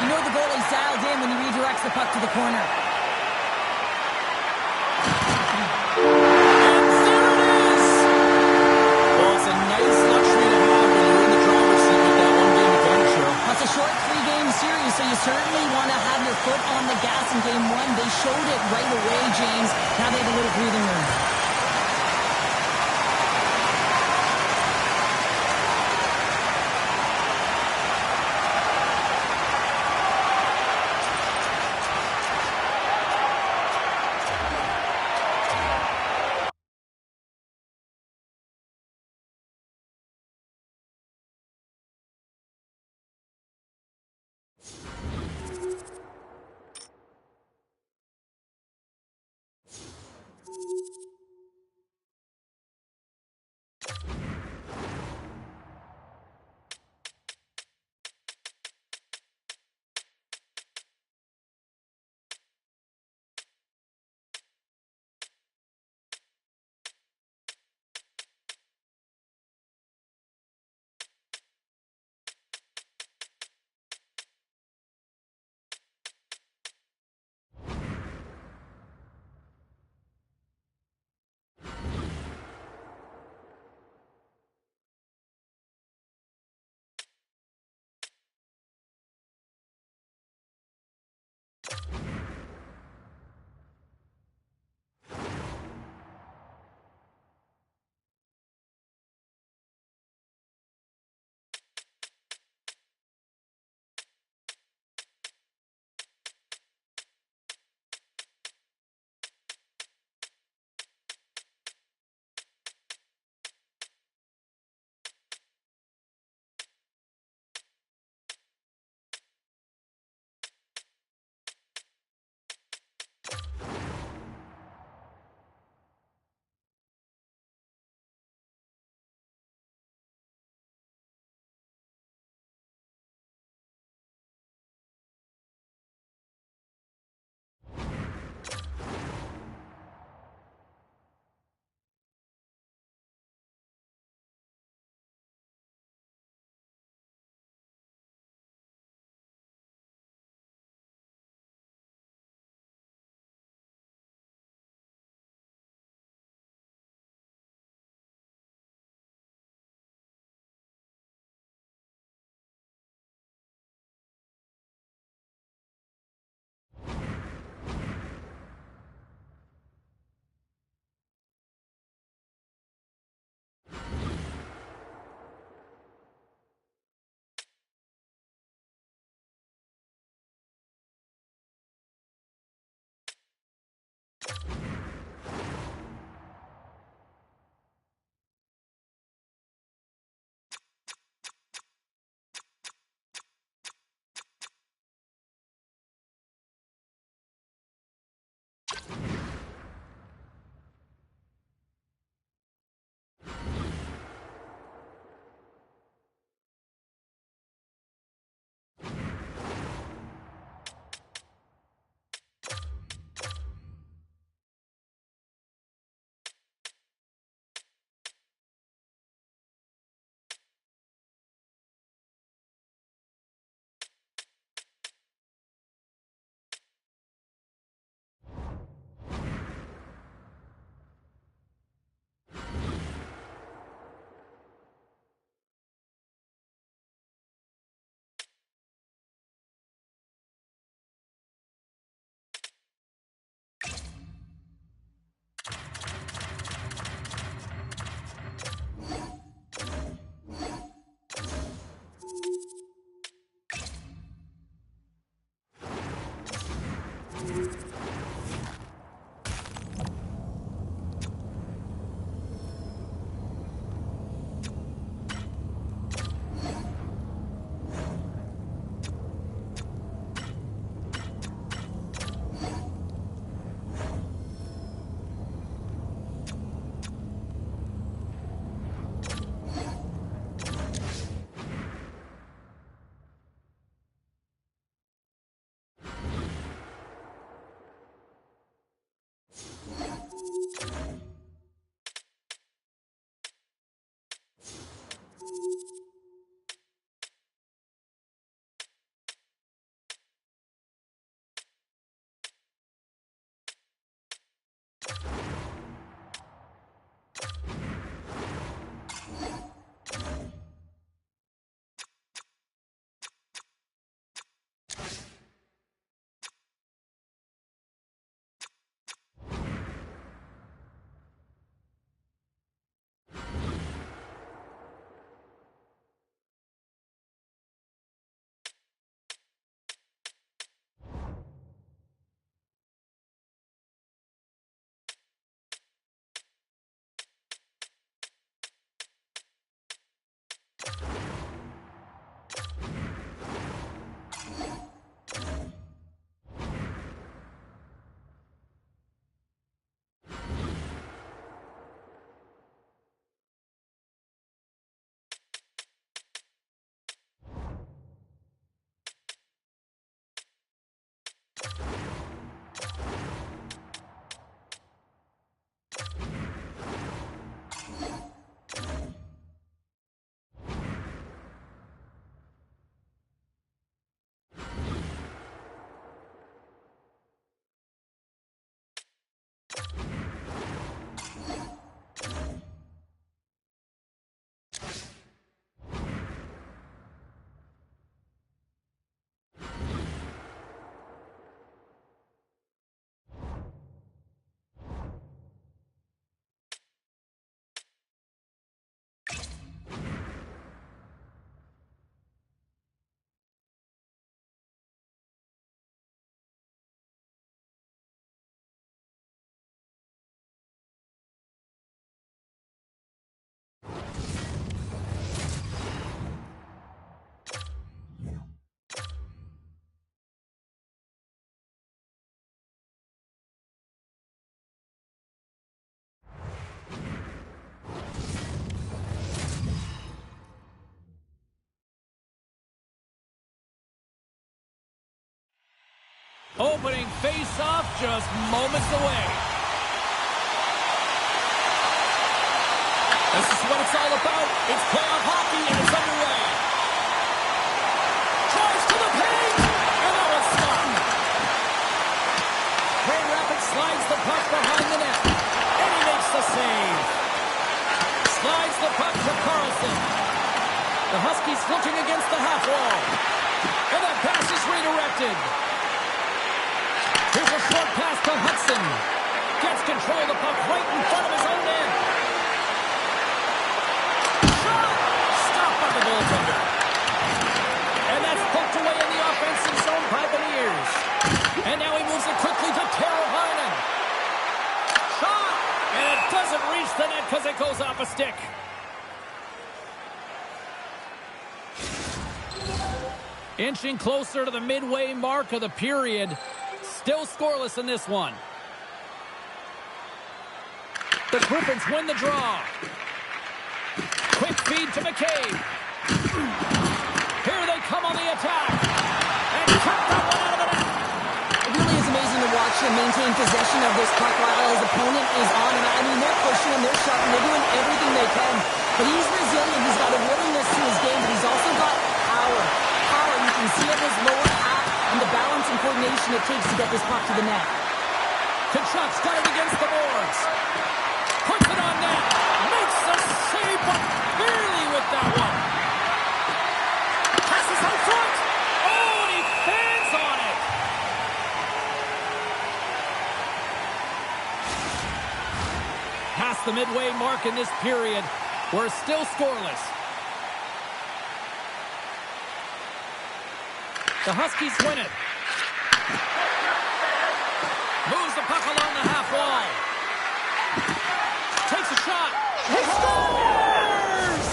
You know the goalie's dialed in when he redirects the puck to the corner. And there it is. Well, it's a nice luxury to have when you're in the driver's seat with that one-game advantage, Cheryl. That's a short three-game series, so you certainly want to have your foot on the gas in game one. They showed it right away, James. Now they have a little breathing room. opening face-off just moments away. This is what it's all about. It's playoff hockey, and it's underway. Tries to the paint, and that one's stopped. Grand Rapids slides the puck behind the net, and he makes the save. Slides the puck to Carlson. The Huskies looking against the half wall, and that pass is redirected. Here's a short pass to Hudson. Gets control of the puck right in front of his own net. Stopped by the goaltender. And that's poked away in the offensive zone by Beniers. And now he moves it quickly to Taro Harnan. Shot! And it doesn't reach the net because it goes off a stick. Inching closer to the midway mark of the period. Still scoreless in this one. The Griffins win the draw. Quick feed to McCabe. Here they come on the attack. And cut that one out of the net. It really is amazing to watch him maintain possession of this puck while his opponent is on. And I mean, they're pushing him, they're shoving, they're doing everything they can. But he's resilient. He's got a willingness to his game, but he's also got power. You can see it in his lower half and the balance and coordination it takes to get this puck to the net. Kachuk's got it against the boards. Puts it on net. Makes the save, but barely with that one. Passes out front. Oh, and he fans on it. Past the midway mark in this period. We're still scoreless. The Huskies win it. Moves the puck along the half wall. Takes a shot. He scores!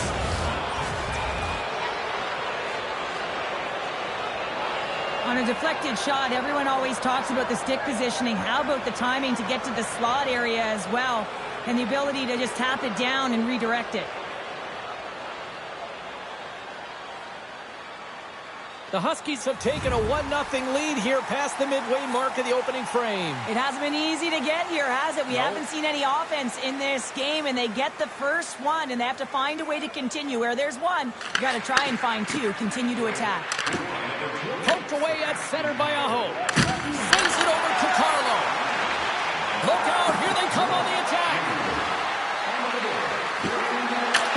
On a deflected shot, everyone always talks about the stick positioning. How about the timing to get to the slot area as well? And the ability to just tap it down and redirect it. The Huskies have taken a 1-0 lead here past the midway mark of the opening frame. It hasn't been easy to get here, has it? We haven't seen any offense in this game, and they get the first one, and they have to find a way to continue. Where there's one, you got to try and find two. Continue to attack. Poked away at center by Aho. Sends it over to Carlo. Look out, here they come on the attack.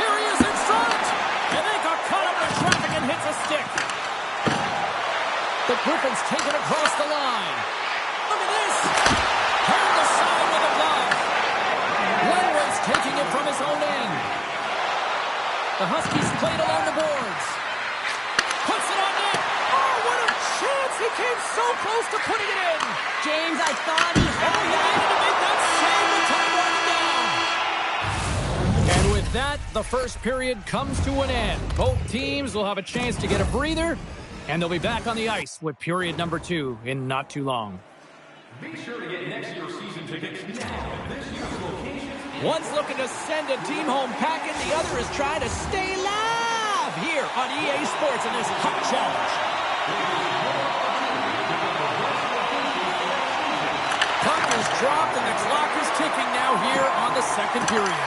Here he is in front, and they got caught up in traffic and hits a stick. The Griffins take it across the line. Look at this. Turned the side with a glove. Lenway's taking it from his own end. The Huskies played along the boards. Puts it on net. Oh, what a chance. He came so close to putting it in. James, I thought he had he needed to make that save with time running down. And with that, the first period comes to an end. Both teams will have a chance to get a breather, and they'll be back on the ice with period number 2 in not too long. Be sure to get next year's season tickets now at this year's location. One's looking to send a team home packing, the other is trying to stay alive here on EA Sports in this Puck Challenge. Puck is dropped and the clock is ticking now here on the second period.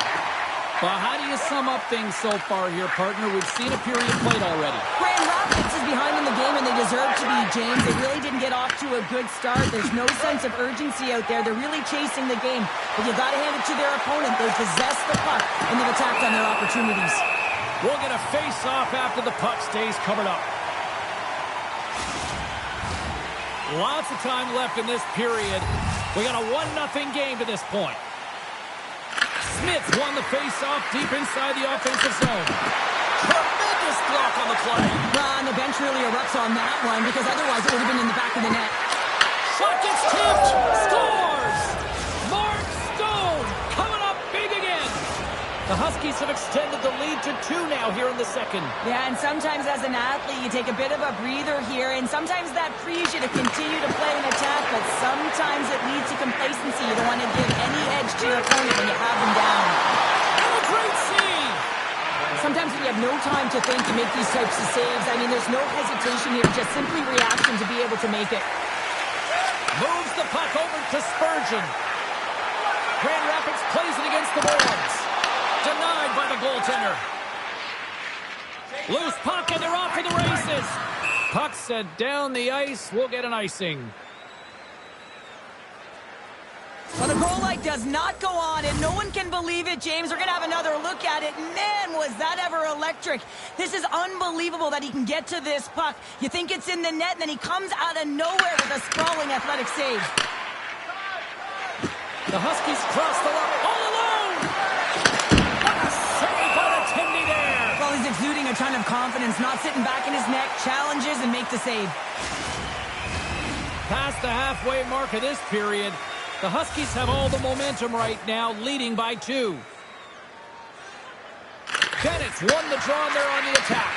Well, how do you sum up things so far here, partner? We've seen a period played already. Grand Rapids is behind in the game, and they deserve to be, James. They really didn't get off to a good start. There's no sense of urgency out there. They're really chasing the game. But you got to hand it to their opponent. They possess the puck, and they've attacked on their opportunities. We'll get a face-off after the puck stays covered up. Lots of time left in this period. We got a 1-0 game to this point. Smith won the face-off deep inside the offensive zone. Tremendous block on the play. And the bench really erupts on that one, because otherwise it would have been in the back of the net. Shot gets tipped. Scores! Mark Stone coming up big again. The Huskies have extended the lead to 2 now here in the second. Yeah, and sometimes as an athlete, you take a bit of a breather here, and sometimes that frees you to continue to play an attack, but sometimes it leads to complacency. You don't want to give any edge to your opponent when you have them down. And a great save! Sometimes when you have no time to think, you make these types of saves. I mean, there's no hesitation here, just simply reaction to be able to make it. Moves the puck over to Spurgeon. Grand Rapids plays it against the boards. Denied by the goaltender. Loose puck, and they're off to the races. Puck sent down the ice. We'll get an icing. Well, the goal light does not go on, and no one can believe it, James. We're going to have another look at it. Man, was that ever electric. This is unbelievable that he can get to this puck. You think it's in the net, and then he comes out of nowhere with a sprawling athletic save. The Huskies cross the line all alone. What a save by the Tindy there. Well, he's exuding a ton of confidence, not sitting back in his net, challenges and makes the save. Past the halfway mark of this period, the Huskies have all the momentum right now, leading by 2. Bennett's won the draw, and they're on the attack.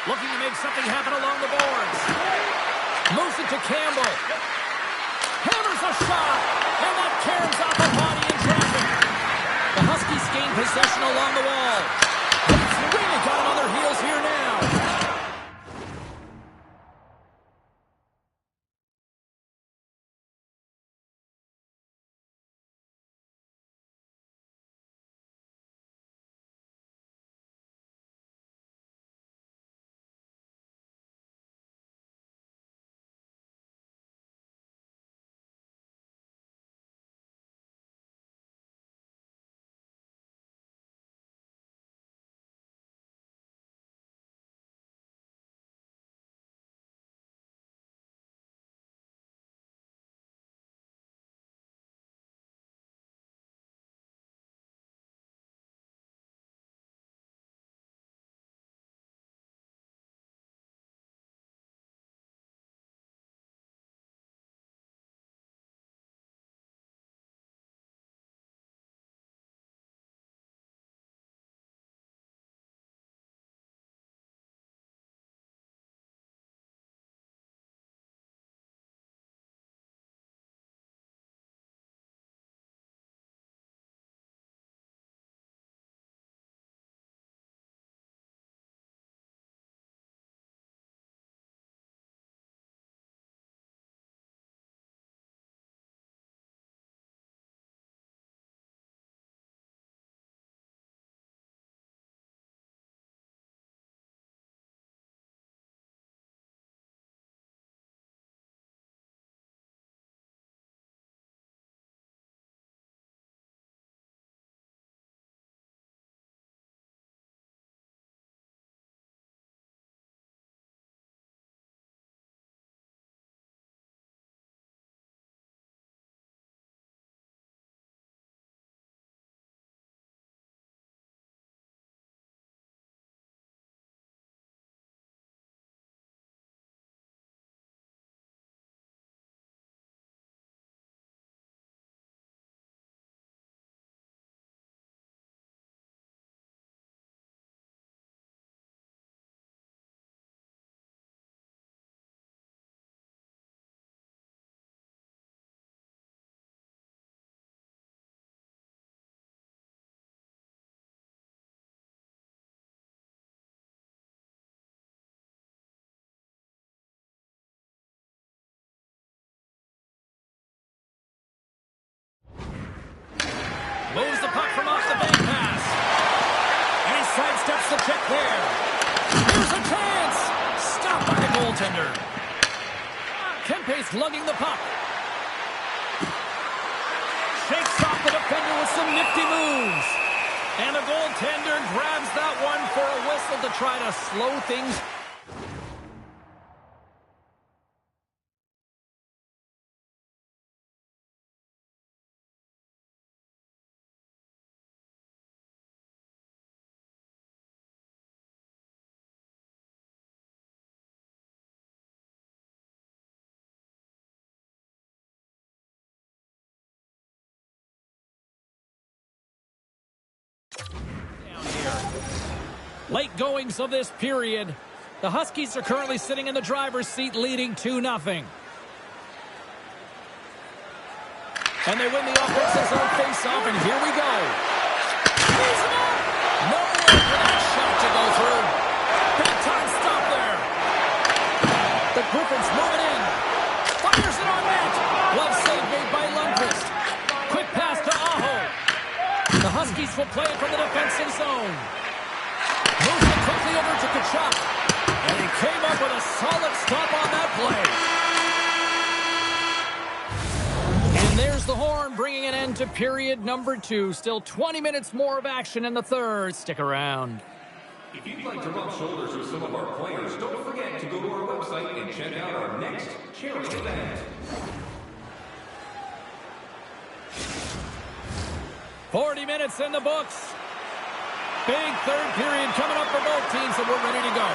Looking to make something happen along the boards. Moves it to Campbell. Hammers a shot, and that caroms off a body in traffic. The Huskies gain possession along the wall. It's really got them on their heels here now. Moves the puck from off the bank pass. And he sidesteps the check there. Here's a chance. Stopped by the goaltender. Kempe's lugging the puck. Shakes off the defender with some nifty moves. And the goaltender grabs that one for a whistle to try to slow things. Late goings of this period. The Huskies are currently sitting in the driver's seat, leading 2-0. And they win the offensive zone face-off, and here we go. No way for that shot to go through. Big time stop there. The Griffins moving in. Fires it on The Huskies will play it from the defensive zone. Moves it quickly over to Kachuk. And he came up with a solid stop on that play. And there's the horn, bringing an end to period number 2. Still 20 minutes more of action in the third. Stick around. If you'd like to rub shoulders with some of our players, don't forget to go to our website and check out our next charity event. 40 minutes in the books. Big third period coming up for both teams, and we're ready to go.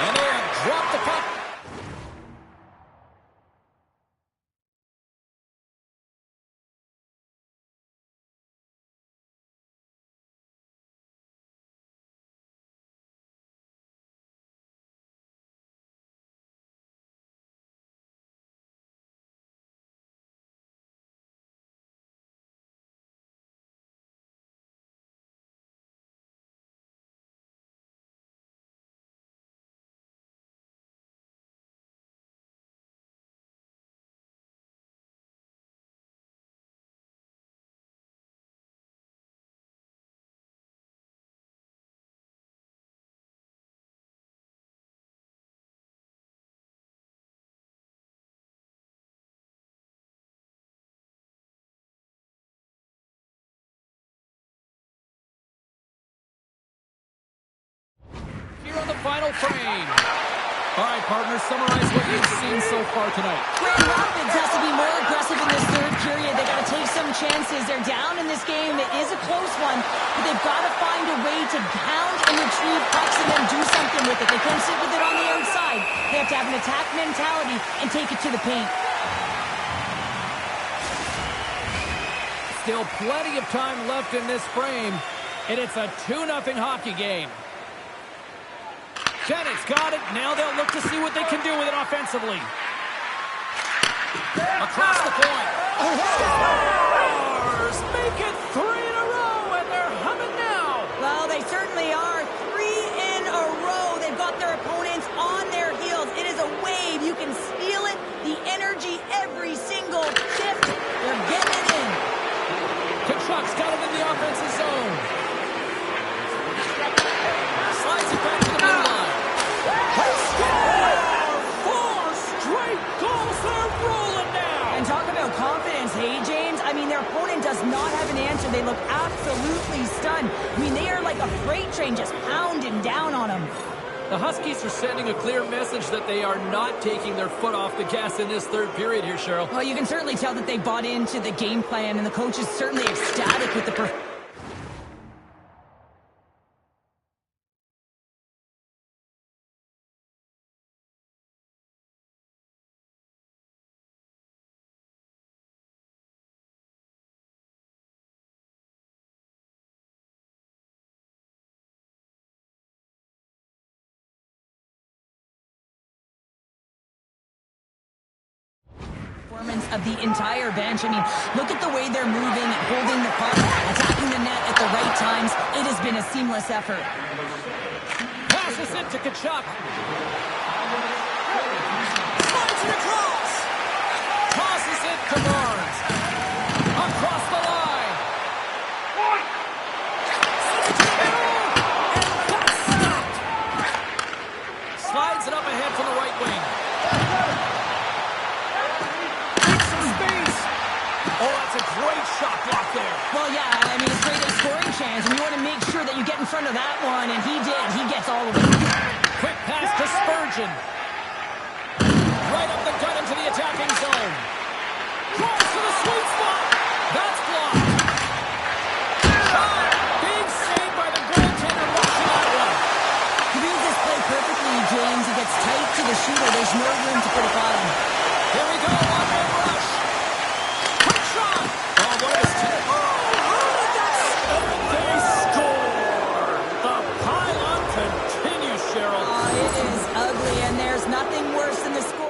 And they have dropped the puck. Here on the final frame. All right, partners, summarize what you've seen so far tonight. Grand Rapids has to be more aggressive in this third period. They got to take some chances. They're down in this game. It is a close one, but they've got to find a way to pound and retrieve pucks and then do something with it. They can't sit with it on the outside. They have to have an attack mentality and take it to the paint. Still plenty of time left in this frame, and it's a 2-0 hockey game. Bennett's got it. Now they'll look to see what they can do with it offensively. Across the point. Stars make it 3 in a row, and they're humming now. Well, they certainly are. 3 in a row. They've got their opponents on their heels. It is a wave. You can feel it. The energy every single shift. They're getting it in. Kachuk's got it in the offensive zone. Slides it back to the blue line. They score! 4 straight goals. They're rolling now. And talk about confidence, hey, James? I mean, their opponent does not have an answer. They look absolutely stunned. I mean, they are like a freight train just pounding down on them. The Huskies are sending a clear message that they are not taking their foot off the gas in this third period here, Cheryl. Well, you can certainly tell that they bought into the game plan, and the coach is certainly ecstatic with the performance of the entire bench. I mean, look at the way they're moving, holding the puck, attacking the net at the right times. It has been a seamless effort. Passes it to Kachuk. Slides it across. Tosses it to Barnes. Across the line. Sends it to the middle. And that's stopped. Slides it up ahead from the right wing. Oh, that's a great shot block there. Well, yeah, I mean, it's great at scoring chance, and you want to make sure that you get in front of that one, and he did. He gets all of it. Quick pass to Spurgeon. Right up the gut into the attacking zone. Cross to the sweet spot. That's blocked. Shot. Big save by the goaltender watching that one. He reads this play perfectly, James. He gets tight to the shooter. There's no room to put a bottom. Here we go. One-man rush. Quick shot. Oh, what a mistake. They score. The pile-on continues, Cheryl. It is ugly, and there's nothing worse than the score.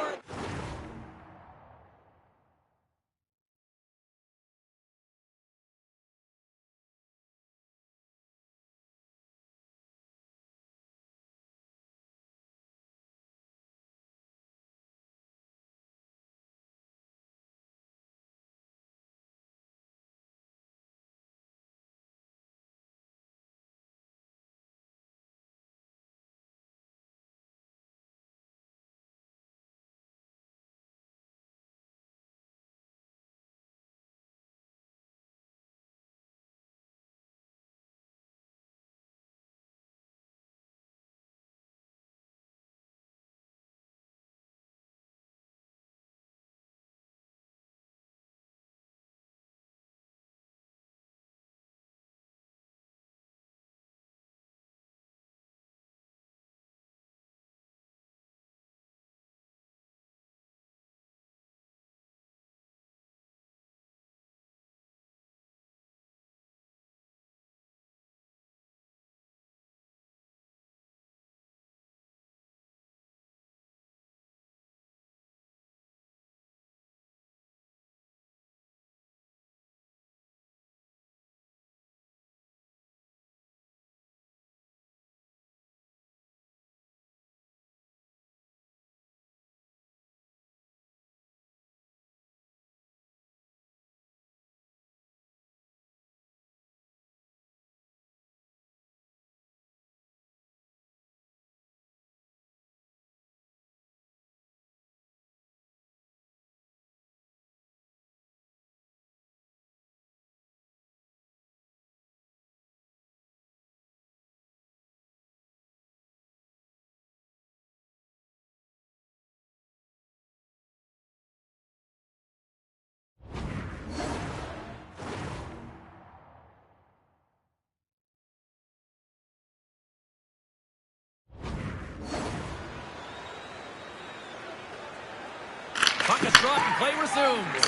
Puck is struck and play resumes.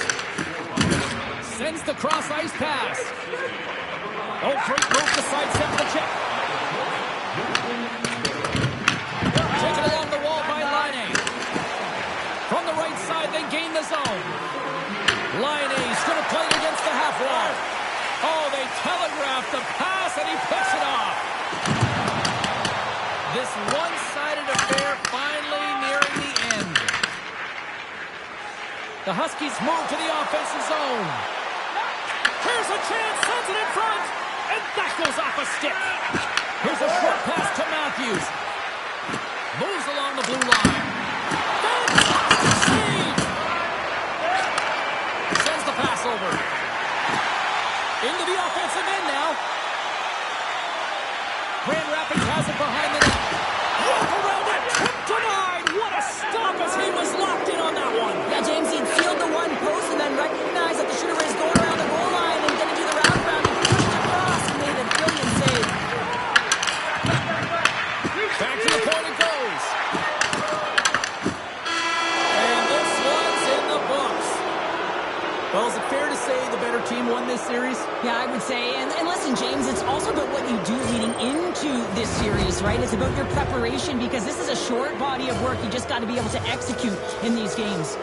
Sends the cross ice pass. Oh, great move to sidestep the check. Taken along the wall by Line. From the right side, they gain the zone. Line-A's going to play it against the half wall. Oh, they telegraphed the pass, and he picks it off. This one-sided affair finally nearing the end. The Huskies move to the offensive zone. Here's a chance, sends it in front, and that goes off a stick. Here's a short pass to Matthews. Moves along the blue line. Fantastic save! Sends the pass over. Into the offensive end now. Grand Rapids has it behind the net. Walk around it, tip denied. What a stop as he was locked in on that one. Yeah, James, he'd sealed the one post and then recognized that the shooter was going around the goal line and didn't do the wraparound. He pushed across and made a brilliant save. Back to the point it goes. And this one's in the books. Well, is it fair to say the better team won this series? Yeah, I would say. And listen, James, it's also about what you do leading into this series, right? It's about your preparation because this is a short body of work. You just got to be able to execute in these games.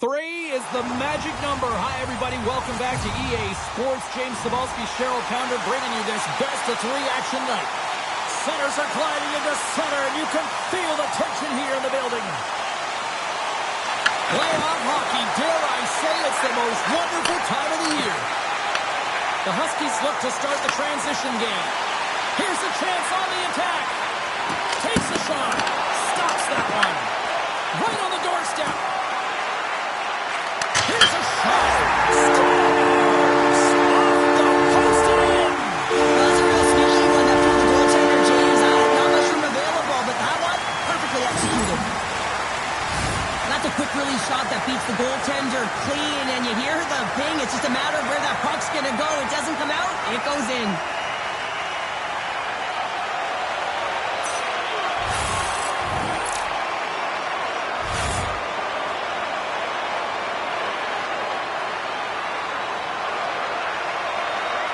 3 is the magic number. Hi, everybody. Welcome back to EA Sports. James Cebulski, Cheryl Pounder, bringing you this best-of-3 action night. Centers are gliding into center, and you can feel the tension here in the building. Playoff hockey, dare I say, it's the most wonderful time of the year. The Huskies look to start the transition game. Here's a chance on the attack. Takes a shot. Stops that one. Right on the doorstep. Here's a shot. Scores! Off the post and in. Well, that's a real sneaky one up through the goaltender, James. Not much room available, but that one, perfectly executed. That's a quick release shot that beats the goaltender clean, and you hear the ping. It's just a matter of where that puck's going to go. It doesn't come out. It goes in.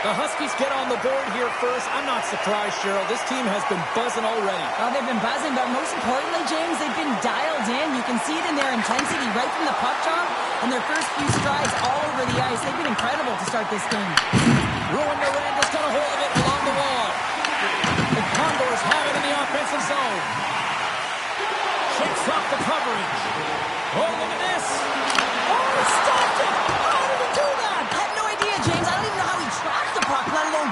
The Huskies get on the board here first. I'm not surprised, Cheryl. This team has been buzzing already. Well, they've been buzzing, but most importantly, James, they've been dialed in. You can see it in their intensity right from the puck drop and their first few strides all over the ice. They've been incredible to start this game. Ruin Miranda's going to